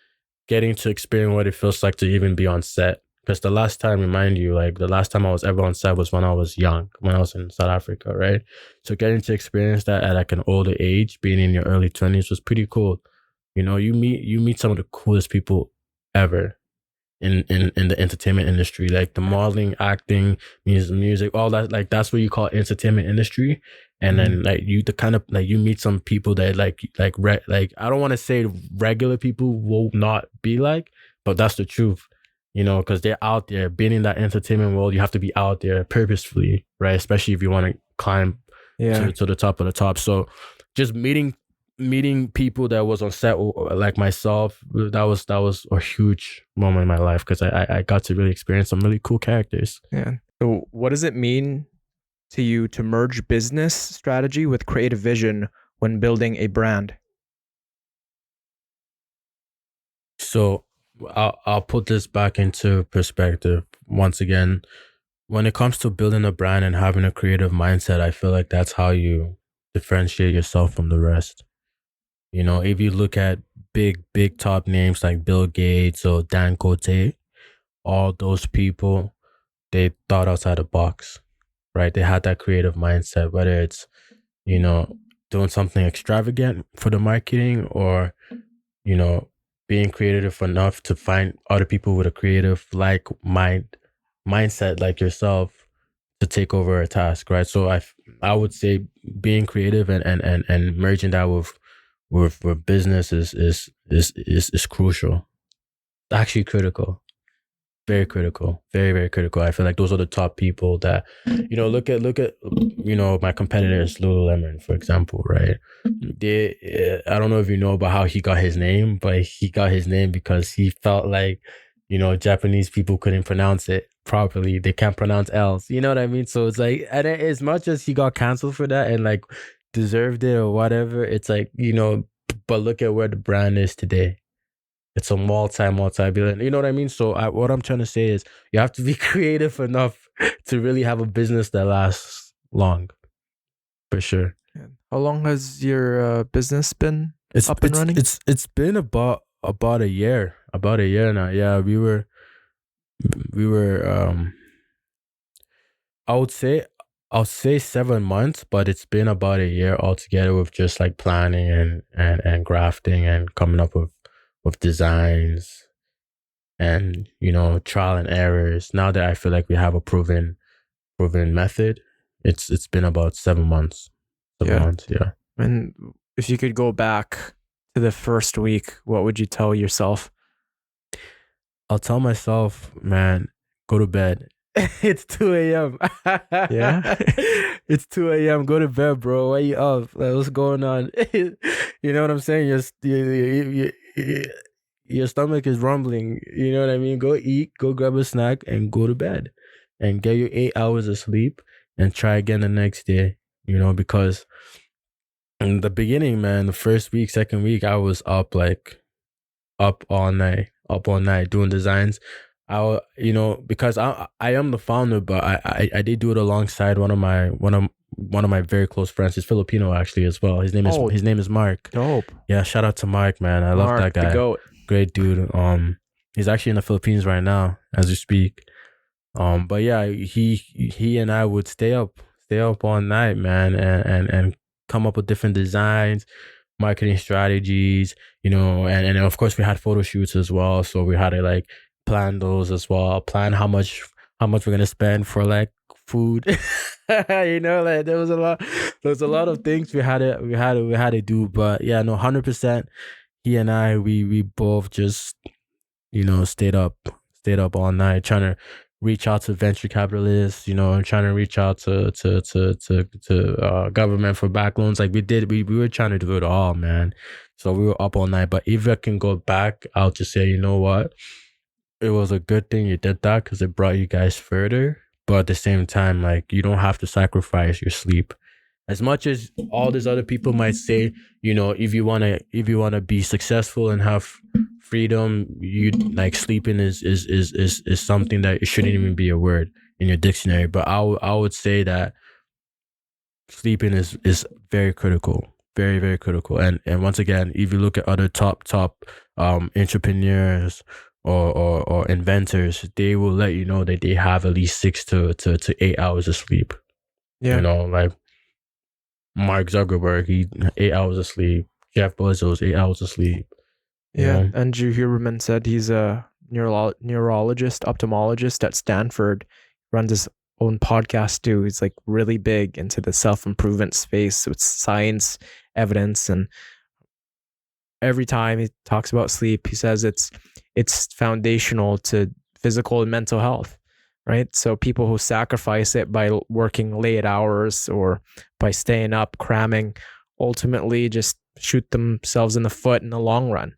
getting to experience what it feels like to even be on set. Because the last time, remind you, like the last time I was ever on set was when I was young, when I was in South Africa, right? So getting to experience that at like an older age, being in your early 20s was pretty cool. You meet some of the coolest people ever in the entertainment industry, like the modeling, acting, music, all that. Like that's what you call entertainment industry. And then like you meet some people that like I don't want to say regular people will not be like, but that's the truth. Because they're out there being in that entertainment world. You have to be out there purposefully, right? Especially if you want to climb to the top of the top. So just meeting people that was on set like myself, that was a huge moment in my life because I got to really experience some really cool characters. Yeah. So what does it mean to you to merge business strategy with creative vision when building a brand? So I'll put this back into perspective once again. When it comes to building a brand and having a creative mindset, I feel like that's how you differentiate yourself from the rest. If you look at big top names like Bill Gates or Dan Cote, all those people, they thought outside the box, right? They had that creative mindset, whether it's, you know, doing something extravagant for the marketing or, you know, being creative enough to find other people with a creative mindset like yourself to take over a task, right? So I would say being creative and merging that with business is crucial. Actually critical. Very critical. Very, very critical. I feel like those are the top people that, look at my competitors, Lululemon, for example, right? I don't know if you know about how he got his name, but he got his name because he felt like, Japanese people couldn't pronounce it properly. They can't pronounce L's. You know what I mean? So it's like, and as much as he got canceled for that and like deserved it or whatever, it's like, but look at where the brand is today. It's a multi-billion. You know what I mean? So what I'm trying to say is you have to be creative enough to really have a business that lasts long, for sure. How long has your business been It's up and it's running? it's been about a year, now. Yeah, we were I would say I'll say 7 months, but it's been about a year altogether with just like planning and grafting and coming up with designs and trial and errors. Now that I feel like we have a proven method, it's been about 7 months. 7 months, yeah. And if you could go back to the first week, what would you tell yourself? I'll tell myself, man, go to bed. It's 2 a.m. Yeah? It's 2 a.m. Go to bed, bro. Why you up? Like, what's going on? You know what I'm saying? Your stomach is rumbling. You know what I mean? Go eat, go grab a snack, and go to bed. And get your 8 hours of sleep and try again the next day. Because In the beginning, man, the first week, second week, I was up like up all night doing designs. Because I am the founder, but I did do it alongside one of my very close friends. He's Filipino actually as well. Oh, His name is Mark. dope. Yeah, shout out to Mark, man. I love that Mark, the guy. goat. Great dude. He's actually in the Philippines right now as we speak. But yeah, he and I would stay up all night, man, and come up with different designs, marketing strategies, and of course we had photo shoots as well. So we had to like plan those as well, plan how much we're gonna spend for like food. Like there was a lot of things we had to do. But yeah, no, 100%. He and I, we both just stayed up all night trying to reach out to venture capitalists, trying to reach out to government for back loans. Like we were trying to do it all, man. So we were up all night. But if I can go back, I'll just say, you know what? It was a good thing you did that because it brought you guys further. But at the same time, like you don't have to sacrifice your sleep. As much as all these other people might say, if you wanna be successful and have freedom, you like sleeping is something that it shouldn't even be a word in your dictionary. But I would say that sleeping is very critical, very very critical. And once again, if you look at other top entrepreneurs or inventors, they will let you know that they have at least 6 to 8 hours of sleep. Yeah. Like Mark Zuckerberg, he 8 hours of sleep. Jeff Bezos, 8 hours of sleep. You Yeah. know, Andrew Huberman said he's a neurologist, ophthalmologist at Stanford, runs his own podcast too. He's like really big into the self improvement space with science, evidence, and every time he talks about sleep, he says it's foundational to physical and mental health, right? So people who sacrifice it by working late hours or by staying up cramming ultimately just shoot themselves in the foot in the long run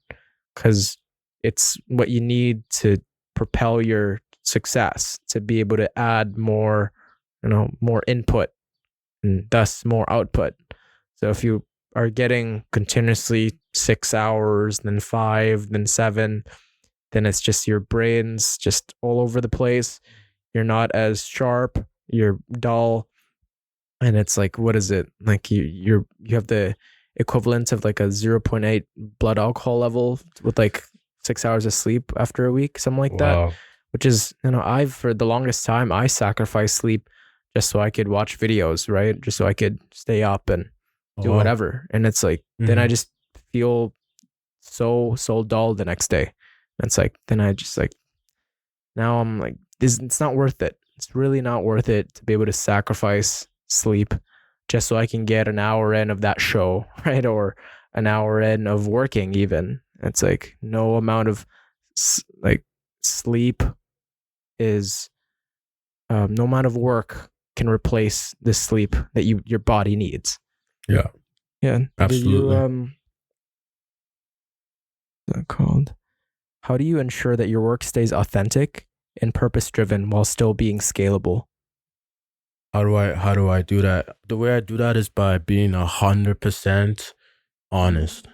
because it's what you need to propel your success to be able to add more, more input and thus more output. So if you are getting continuously 6 hours, then five, then seven, then it's just your brain's just all over the place. You're not as sharp, you're dull. And it's like, what is it? Like you have the equivalent of like a 0.8 blood alcohol level with like 6 hours of sleep after a week, something like that. wow. Which is, I've for the longest time I sacrificed sleep just so I could watch videos, right? Just so I could stay up and Oh, do wow. whatever. And it's like then I Mm-hmm. just feel so dull the next day. And it's like then I just like now I'm like it's not worth it. It's really not worth it to be able to sacrifice sleep just so I can get an hour in of that show, right? Or an hour in of working even. It's like no amount of like sleep is no amount of work can replace the sleep that your body needs. Yeah, Yeah. Did you absolutely. what's that called? How do you ensure that your work stays authentic and purpose driven while still being scalable? How do I do that? The way I do that is by being 100% honest.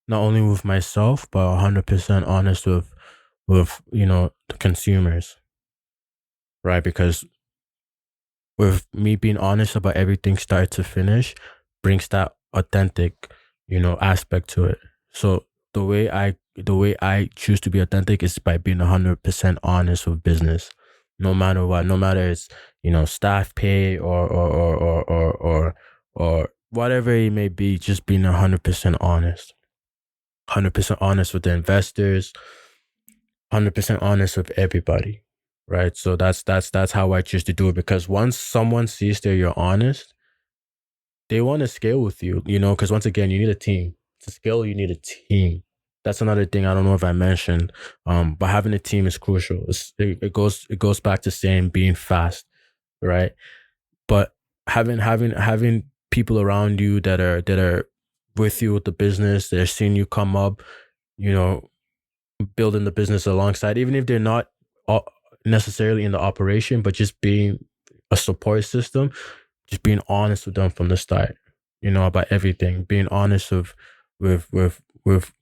Not only with myself, but 100% honest with the consumers, right? Because with me being honest about everything start to finish brings that authentic aspect to it. So the way I choose to be authentic is by being 100% honest with business, no matter what, no matter it's staff pay or whatever it may be, just being 100% honest, 100% honest with the investors, 100% honest with everybody, right? So that's how I choose to do it, because once someone sees that you're honest, they want to scale with you, because once again, you need a team. To scale, you need a team. That's another thing I don't know if I mentioned, but having a team is crucial. It goes back to saying being fast, right? But having people around you that are with you with the business, they're seeing you come up, you know, building the business alongside, even if they're not necessarily in the operation, but just being a support system, just being honest with them from the start. about everything, being honest with with with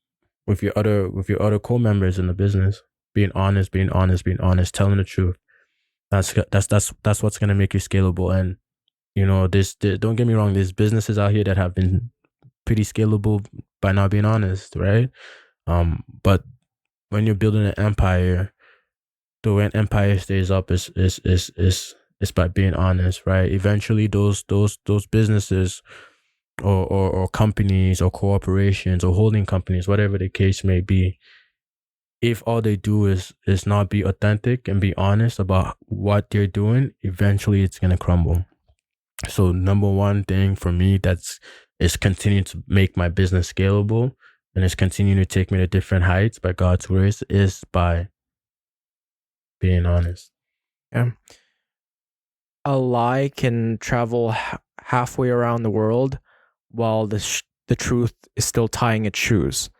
with your other co-members in the business, being honest, telling the truth. That's what's gonna make you scalable. And don't get me wrong, there's businesses out here that have been pretty scalable by not being honest, right? But when you're building an empire, the way an empire stays up is by being honest, right? Eventually, those businesses or companies or corporations or holding companies, whatever the case may be, if all they do is not be authentic and be honest about what they're doing, eventually it's gonna crumble. So number one thing for me that's is continuing to make my business scalable and is continuing to take me to different heights by God's grace is by being honest. Yeah. A lie can travel halfway around the world while the truth is still tying its shoes.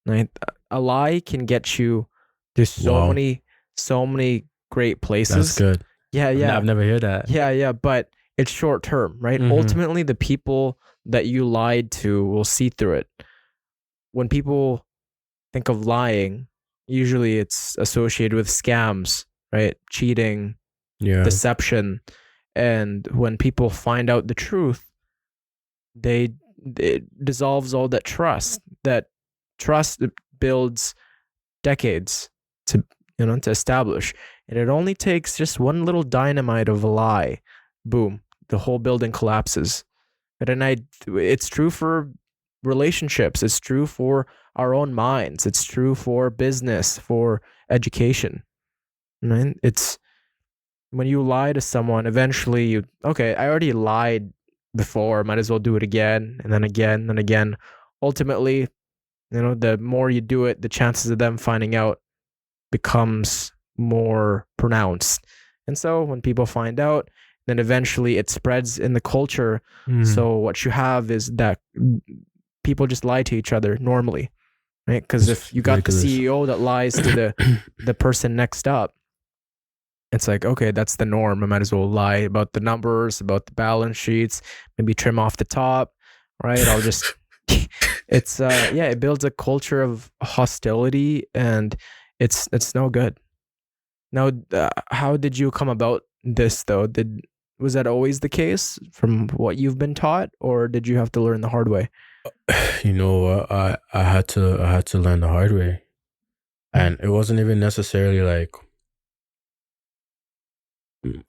Right? A lie can get you to Wow, so many great that's places. good. Yeah, I've yeah. never heard that. Yeah, but it's short term, right? Mm-hmm. Ultimately, the people that you lied to will see through it. When people think of lying, usually it's associated with scams, right? Cheating, Yeah. deception. And when people find out the truth, they it dissolves all that trust. That trust builds decades to to establish. And it only takes just one little dynamite of a lie. Boom, the whole building collapses. And it's true for relationships. It's true for our own minds. It's true for business, for education. Right? It's when you lie to someone, eventually okay, I already lied before, might as well do it again, and then again, and again. Ultimately, the more you do it, the chances of them finding out becomes more pronounced. And so when people find out, then eventually it spreads in the culture. Mm. So what you have is that people just lie to each other normally, right? Because It's if you got the ridiculous. CEO that lies to the person next up, it's like, okay, that's the norm. I might as well lie about the numbers, about the balance sheets, maybe trim off the top, right? I'll just it's yeah, it builds a culture of hostility, and it's no good. Now, how did you come about this though? Was that always the case from what you've been taught, or did you have to learn the hard way? You know what? I had to learn the hard way. And it wasn't even necessarily like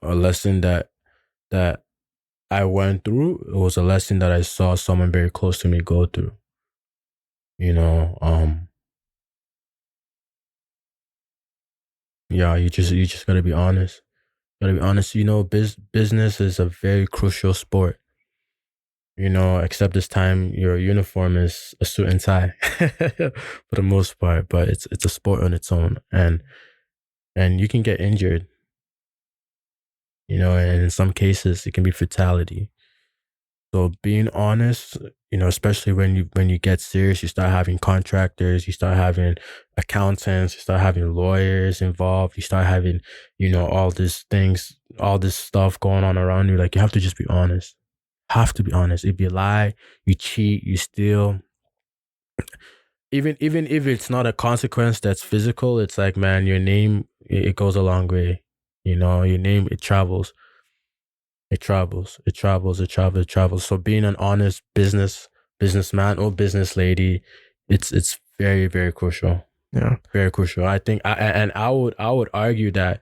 a lesson that I went through. It was a lesson that I saw someone very close to me go through. You know, yeah, you just gotta be honest. Gotta be honest. Business is a very crucial sport. Except this time your uniform is a suit and tie for the most part, but it's a sport on its own, and you can get injured, and in some cases it can be fatality. So being honest, especially when you get serious, you start having contractors, you start having accountants, you start having lawyers involved, you start having, all these things, all this stuff going on around you. Like, you have to just be honest. Have to be honest. If you lie, you cheat, you steal, even if it's not a consequence that's physical, it's like, man, your name, it goes a long way. Your name, it travels. It travels. It travels. It travels. It travels. So being an honest businessman or business lady, it's very, very crucial. Yeah. Very crucial. I think, I would argue that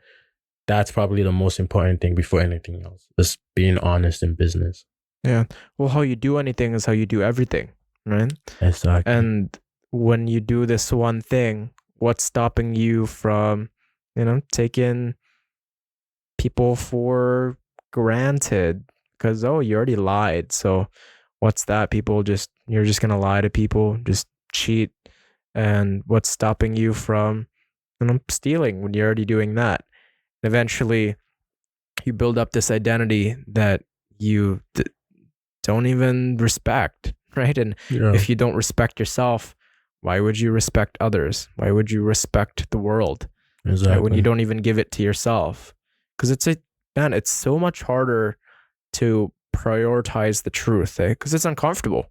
that's probably the most important thing before anything else. Just being honest in business. Yeah. Well, how you do anything is how you do everything, right? Exactly. And when you do this one thing, what's stopping you from, taking people for granted? Because, oh, you already lied. So what's that? You're just going to lie to people, just cheat. And what's stopping you from, stealing when you're already doing that? Eventually, you build up this identity that you don't even respect, right? And Yeah. if you don't respect yourself, why would you respect others? Why would you respect the world, right? When you Exactly. don't even give it to yourself, because it's so much harder to prioritize the truth, because it's uncomfortable,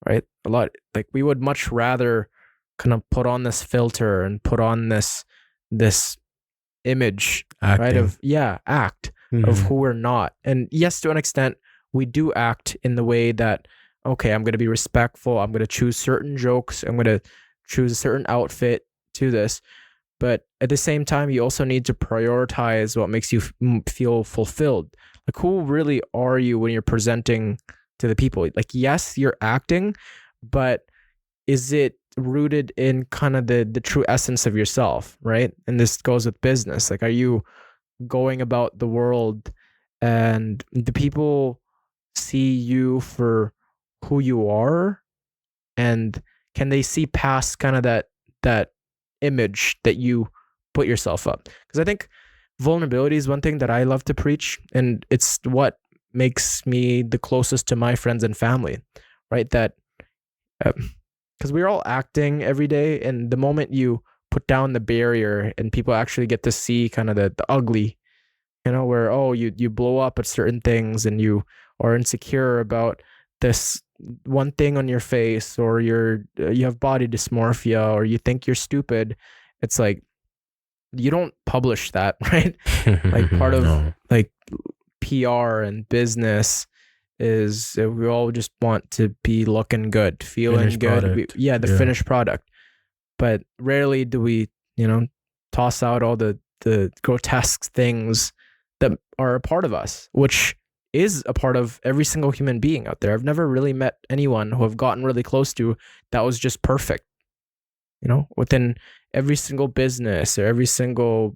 right? A lot, like, we would much rather kind of put on this filter and put on this image, right? Acting. Of, yeah, act of Mm-hmm. who we're not. And yes, to an extent, we do act in the way that, okay, I'm going to be respectful. I'm going to choose certain jokes. I'm going to choose a certain outfit to this. But at the same time, you also need to prioritize what makes you feel fulfilled. Like, who really are you when you're presenting to the people? Like, yes, you're acting, but is it rooted in kind of the true essence of yourself, right? And this goes with business. Like, are you going about the world and the people see you for who you are, and can they see past kind of that image that you put yourself up? Because I think vulnerability is one thing that I love to preach, and it's what makes me the closest to my friends and family, right? That because we're all acting every day, and the moment you put down the barrier and people actually get to see kind of the ugly, where, oh, you blow up at certain things and you are insecure about this one thing on your face, or you have body dysmorphia, or you think you're stupid. It's like, you don't publish that, right? Like, part of, No. like, PR and business is, we all just want to be looking good, feeling Finished good. product. Yeah, the Yeah. finished product. But rarely do we, toss out all the grotesque things that are a part of us, which is a part of every single human being out there. I've never really met anyone who I've gotten really close to that was just perfect. Within every single business or every single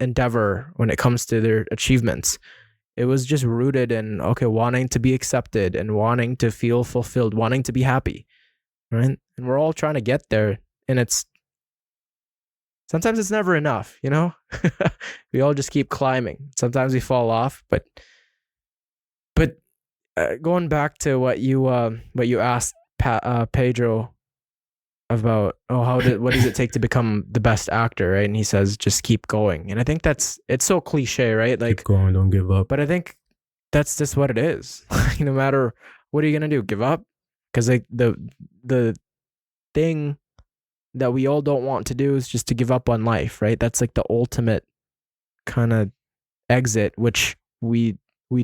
endeavor, when it comes to their achievements, it was just rooted in, okay, wanting to be accepted and wanting to feel fulfilled, wanting to be happy, right? And we're all trying to get there, and sometimes it's never enough. We all just keep climbing. Sometimes we fall off, but going back to what you asked Pedro about, oh, what does it take to become the best actor, right? And he says, just keep going. And I think it's so cliche, right? Keep Like, going. Don't give up. but I think that's just what it is. No matter what are you gonna do, give up? Because, like, the thing that we all don't want to do is just to give up on life, right? That's like the ultimate kind of exit, which we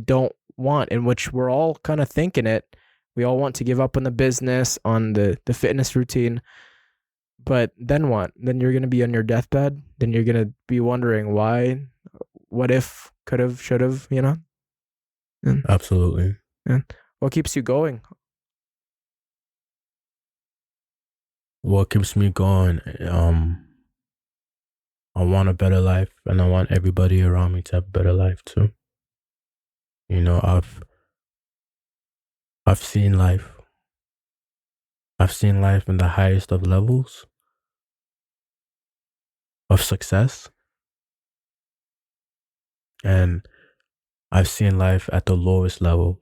don't want, in which we're all kind of thinking it. We all want to give up on the business, on the fitness routine. But then what? Then you're gonna be on your deathbed. Then you're gonna be wondering why, what if, could have, should have, And, Absolutely. and what keeps you going? What keeps me going? I want a better life, and I want everybody around me to have a better life too. I've seen life. I've seen life in the highest of levels of success, and I've seen life at the lowest level,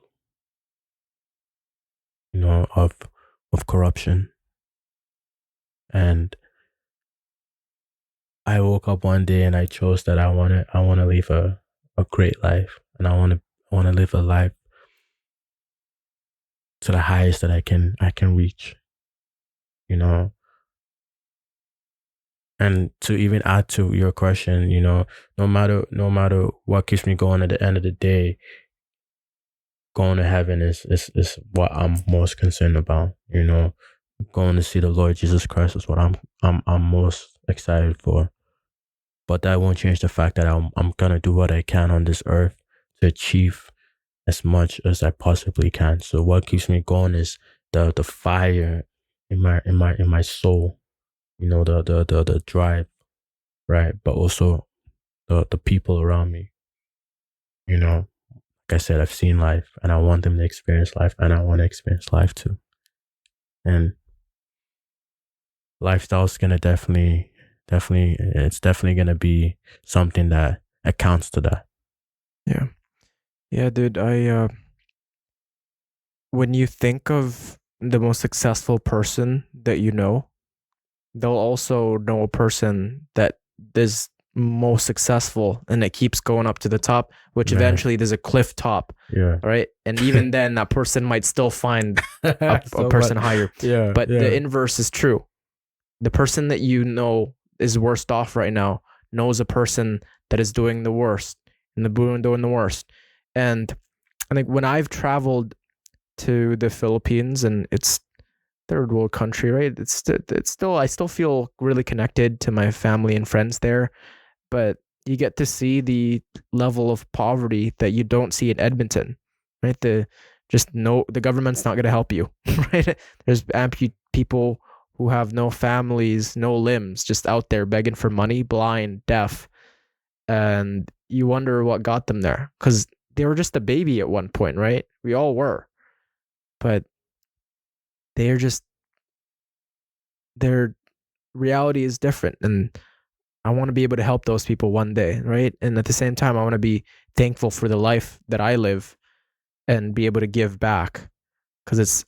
of corruption. And I woke up one day and I chose that I want to live a great life, and I want to live a life to the highest that I can reach, you know. And to even add to your question, no matter what keeps me going, at the end of the day, going to heaven is what I'm most concerned about. Going to see the Lord Jesus Christ is what I'm most excited for. But that won't change the fact that I'm gonna do what I can on this earth to achieve as much as I possibly can. So what keeps me going is the fire in my soul, the drive, right? But also the people around me. Like I said, I've seen life, and I want them to experience life, and I want to experience life too. And lifestyle's gonna it's definitely gonna be something that accounts to that. Yeah, yeah, dude. When you think of the most successful person that you know, they'll also know a person that is most successful, and it keeps going up to the top, which Man. eventually there's a cliff top, Yeah. right? And even then, that person might still find a So person much. higher. Yeah. But yeah. the inverse is true. The person that you know is worst off right now knows a person that is doing the worst and doing the worst. And I think when I've traveled to the Philippines, and it's third world country, right? It's still, I still feel really connected to my family and friends there, but you get to see the level of poverty that you don't see in Edmonton, right? The government's not going to help you, right? There's people who have no families, no limbs, just out there begging for money, blind, deaf, and you wonder what got them there, because they were just a baby at one point, right? We all were, but they're just their reality is different, and I want to be able to help those people one day, right? And at the same time, I want to be thankful for the life that I live and be able to give back, because it's,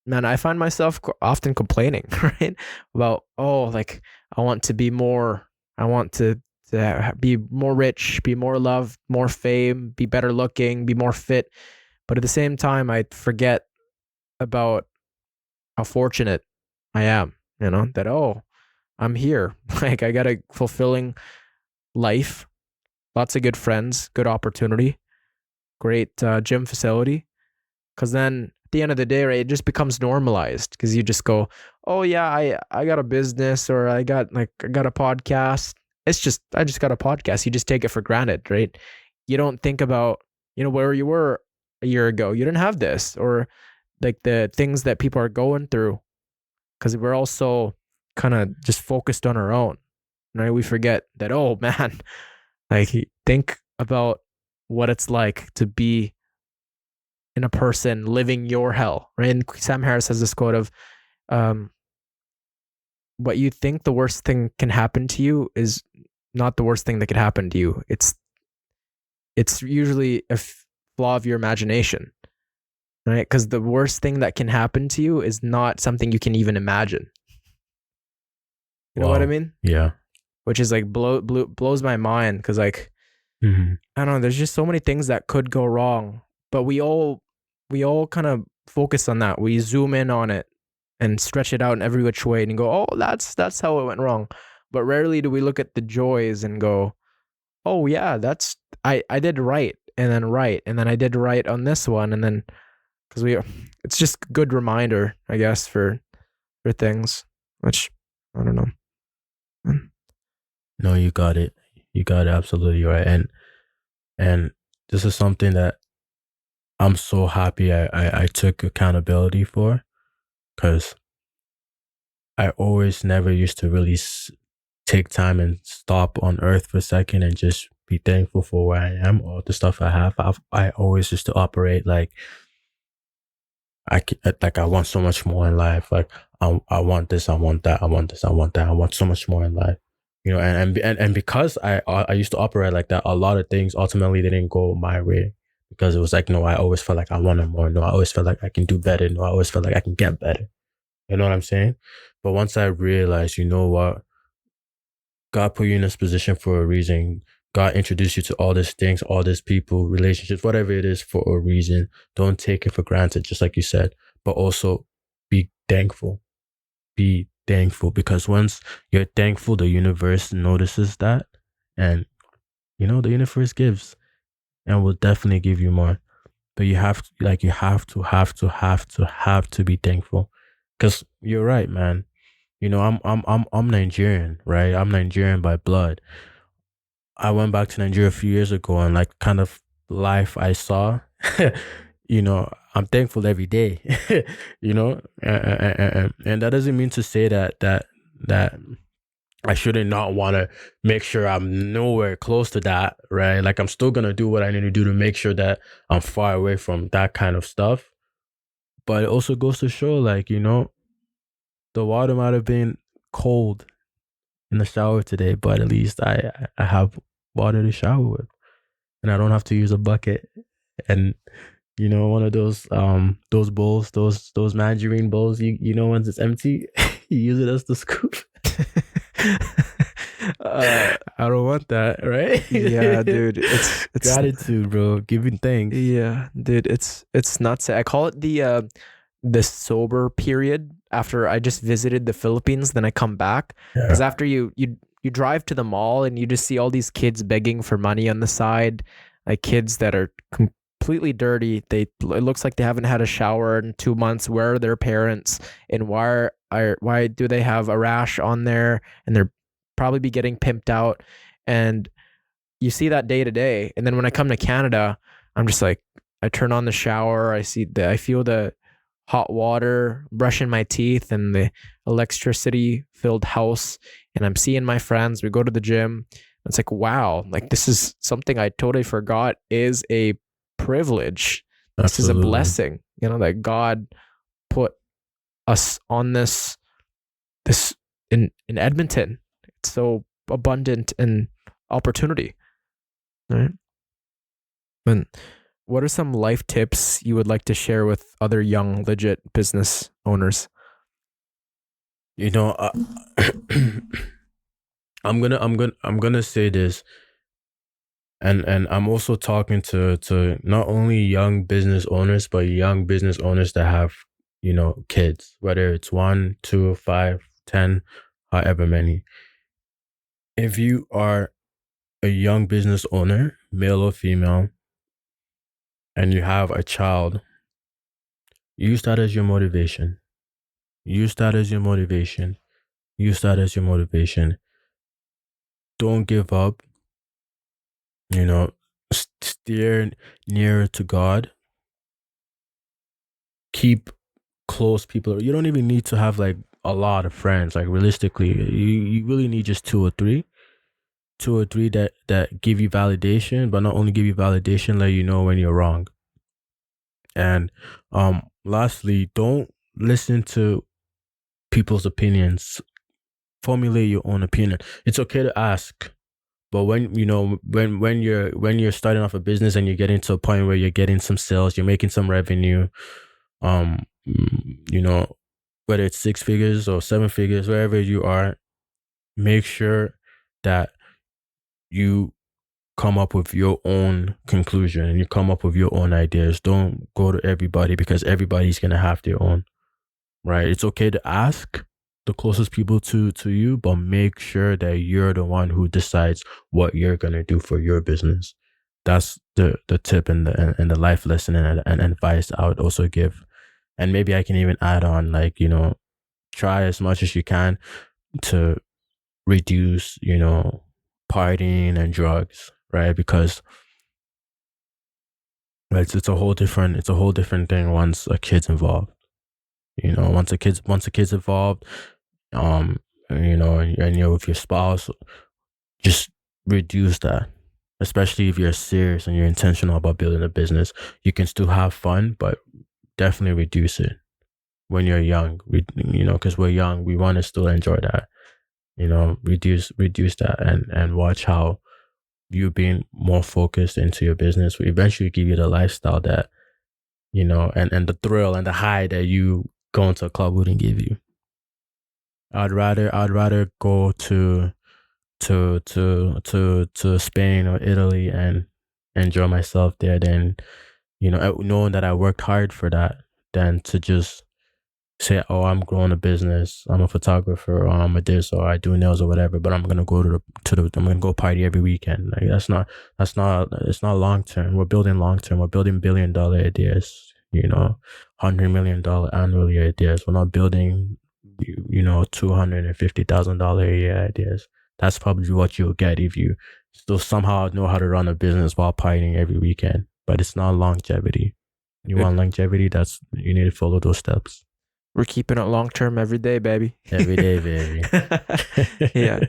man, I find myself often complaining, right? About, oh, like, I want to be more, I want to be more rich, be more loved, more fame, be better looking, be more fit. But at the same time, I forget about how fortunate I am, that, oh, I'm here. Like, I got a fulfilling life, lots of good friends, good opportunity, great gym facility. Because then at the end of the day, right, it just becomes normalized, because you just go, oh yeah, I got a business, or I got a podcast. I just got a podcast. You just take it for granted, right? You don't think about, where you were a year ago. You didn't have this, or like the things that people are going through, because we're also kind of just focused on our own, right? We forget that, oh man, like, think about what it's like to be in a person living your hell, right? And Sam Harris has this quote of, um, what you think the worst thing can happen to you is not the worst thing that could happen to you. It's usually a flaw of your imagination, right? Because the worst thing that can happen to you is not something you can even imagine. You know what I mean? Yeah. Which is like blows my mind, because like, Mm-hmm. I don't know, there's just so many things that could go wrong, but we all kind of focus on that. We zoom in on it and stretch it out in every which way and go, oh, that's how it went wrong. But rarely do we look at the joys and go, oh yeah, that's I did right, and then I did right on this one, and then, because it's just a good reminder, I guess, for things, which I don't know. No, you got it. You got it absolutely right. And this is something that I'm so happy I took accountability for, because I always never used to really take time and stop on earth for a second and just be thankful for where I am or the stuff I have. I always used to operate like I want so much more in life. Like I want this, I want that, I want this, I want that. I want so much more in life. And because I used to operate like that, a lot of things ultimately didn't go my way, because it was like, no, I always felt like I wanted more. No, I always felt like I can do better. No, I always felt like I can get better. You know what I'm saying? But once I realized, you know what, God put you in this position for a reason. God introduced you to all these things, all these people, relationships, whatever it is, for a reason. Don't take it for granted, just like you said, but also be thankful. Be thankful, because once you're thankful, the universe notices that, and the universe gives and will definitely give you more. But you have to be thankful, because you're right, man. I'm Nigerian, right? I'm Nigerian by blood. I went back to Nigeria a few years ago, and like kind of life I saw, I'm thankful every day, and that doesn't mean to say that I shouldn't not want to make sure I'm nowhere close to that, right? Like, I'm still gonna do what I need to do to make sure that I'm far away from that kind of stuff. But it also goes to show, like, the water might have been cold in the shower today, but at least I have water to shower with, and I don't have to use a bucket and one of those bowls, those margarine bowls. Once it's empty, you use it as the scoop. I don't want that, right? Yeah, dude. It's Gratitude, bro. Giving thanks. yeah, dude. It's nuts. I call it the sober period after I just visited the Philippines. Then I come back because Yeah, after you drive to the mall and you just see all these kids begging for money on the side, like kids that are completely dirty. It looks like they haven't had a shower in 2 months. Where are their parents? And why do they have a rash on there? And they're probably be getting pimped out. And you see that day to day. And then when I come to Canada, I'm just like, I turn on the shower, I feel the hot water brushing my teeth and the electricity filled house. And I'm seeing my friends. We go to the gym. It's like, wow, like this is something I totally forgot is a privilege. This is a absolutely. blessing, that God put us on this in Edmonton. It's so abundant in opportunity. Right. And what are some life tips you would like to share with other young, legit business owners? You know, I'm gonna say this, and I'm also talking to not only young business owners, but young business owners that have, kids, whether it's 1, 2, 5, 10, however many. If you are a young business owner, male or female, and you have a child, use that as your motivation. Use that as your motivation. Use that as your motivation. Don't give up. You know, steer nearer to God. Keep close people. You don't even need to have like a lot of friends. Like realistically, you really need just two or three that give you validation, but not only give you validation, let you know when you're wrong. And lastly, don't listen to people's opinions. Formulate your own opinion. It's okay to ask, but when you're starting off a business and you're getting to a point where you're getting some sales, you're making some revenue, um, you know, whether it's 6 figures or 7 figures, wherever you are, make sure that you come up with your own conclusion and you come up with your own ideas. Don't go to everybody because everybody's gonna have their own. Right? It's okay to ask the closest people to you, but make sure that you're the one who decides what you're gonna do for your business. That's the tip and the life lesson and advice I would also give. And maybe I can even add on, like, try as much as you can to reduce, partying and drugs, right? Because it's a whole different thing once a kid's involved. Once a kid's involved, um, and you're with your spouse, just reduce that. Especially if you're serious and you're intentional about building a business, you can still have fun, but definitely reduce it when you're young. Because we're young, we want to still enjoy that. Reduce that and watch how you being more focused into your business will eventually give you the lifestyle that and the thrill and the high that you going to a club wouldn't give you. I'd rather go to Spain or Italy and enjoy myself there than knowing that I worked hard for that, than to just say, oh, I'm growing a business, I'm a photographer, or I'm a this, or I do nails or whatever, but I'm gonna go I'm gonna go party every weekend. Like it's not long term. We're building long term. We're building $1 billion ideas. $100 million annually ideas. We're not building $250,000 a year ideas. That's probably what you'll get if you still somehow know how to run a business while partying every weekend. But it's not longevity. You want longevity? You need to follow those steps. We're keeping it long term every day, baby. Every day, baby. Yeah.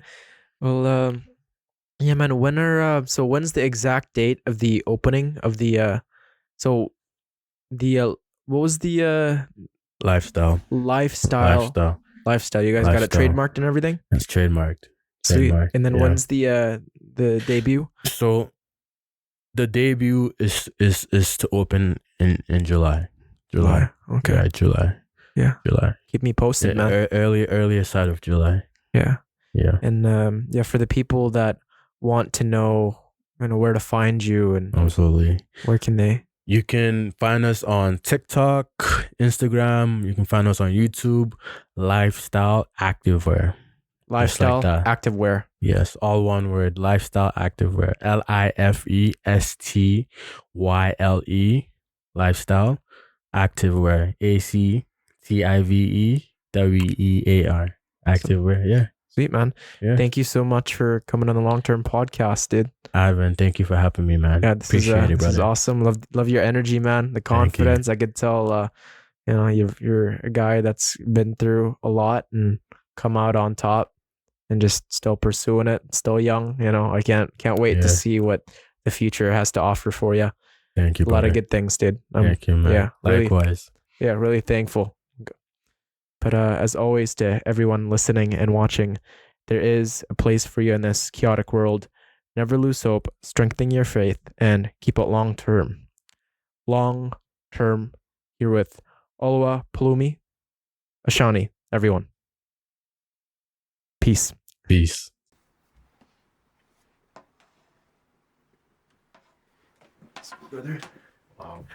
Well, yeah, man. When's the exact date of the opening of so the what was the Lifestyle. lifestyle Lifestyle. lifestyle? You guys got it Lifestyle. trademarked and everything. It's trademarked. Sweet. Trademarked. And then Yeah. when's the debut? So the debut is to open in July. July. Okay. Yeah, July. Yeah. July. Keep me posted, man. Earlier side of July. Yeah. Yeah. And yeah, for the people that want to know, where to find you and Absolutely. where can they? You can find us on TikTok, Instagram. You can find us on YouTube. Lifestyle Activewear. Just like Lifestyle that. activewear. Yes, all one word. Lifestyle Activewear. LIFESTYLE. Lifestyle Activewear. ACTIVEWEAR. Activewear. Yeah. Sweet, man. Yeah. Thank you so much for coming on the long-term podcast, dude. Ivan, thank you for having me, man. Yeah, Appreciate it, this is brother. awesome. Love your energy, man. The Thank you. confidence. I could tell you're a guy that's been through a lot and come out on top and just still pursuing it, still young. I can't wait to Yeah. see what the future has to offer for you. Thank you, A lot brother. of good things, dude. Thank you, man. Yeah, really, Likewise. yeah, really thankful. But as always, to everyone listening and watching, there is a place for you in this chaotic world. Never lose hope, strengthen your faith, and keep it long term. Long term, here with Oluwapelumi, Ashani, everyone. Peace. Peace. Brother. Wow.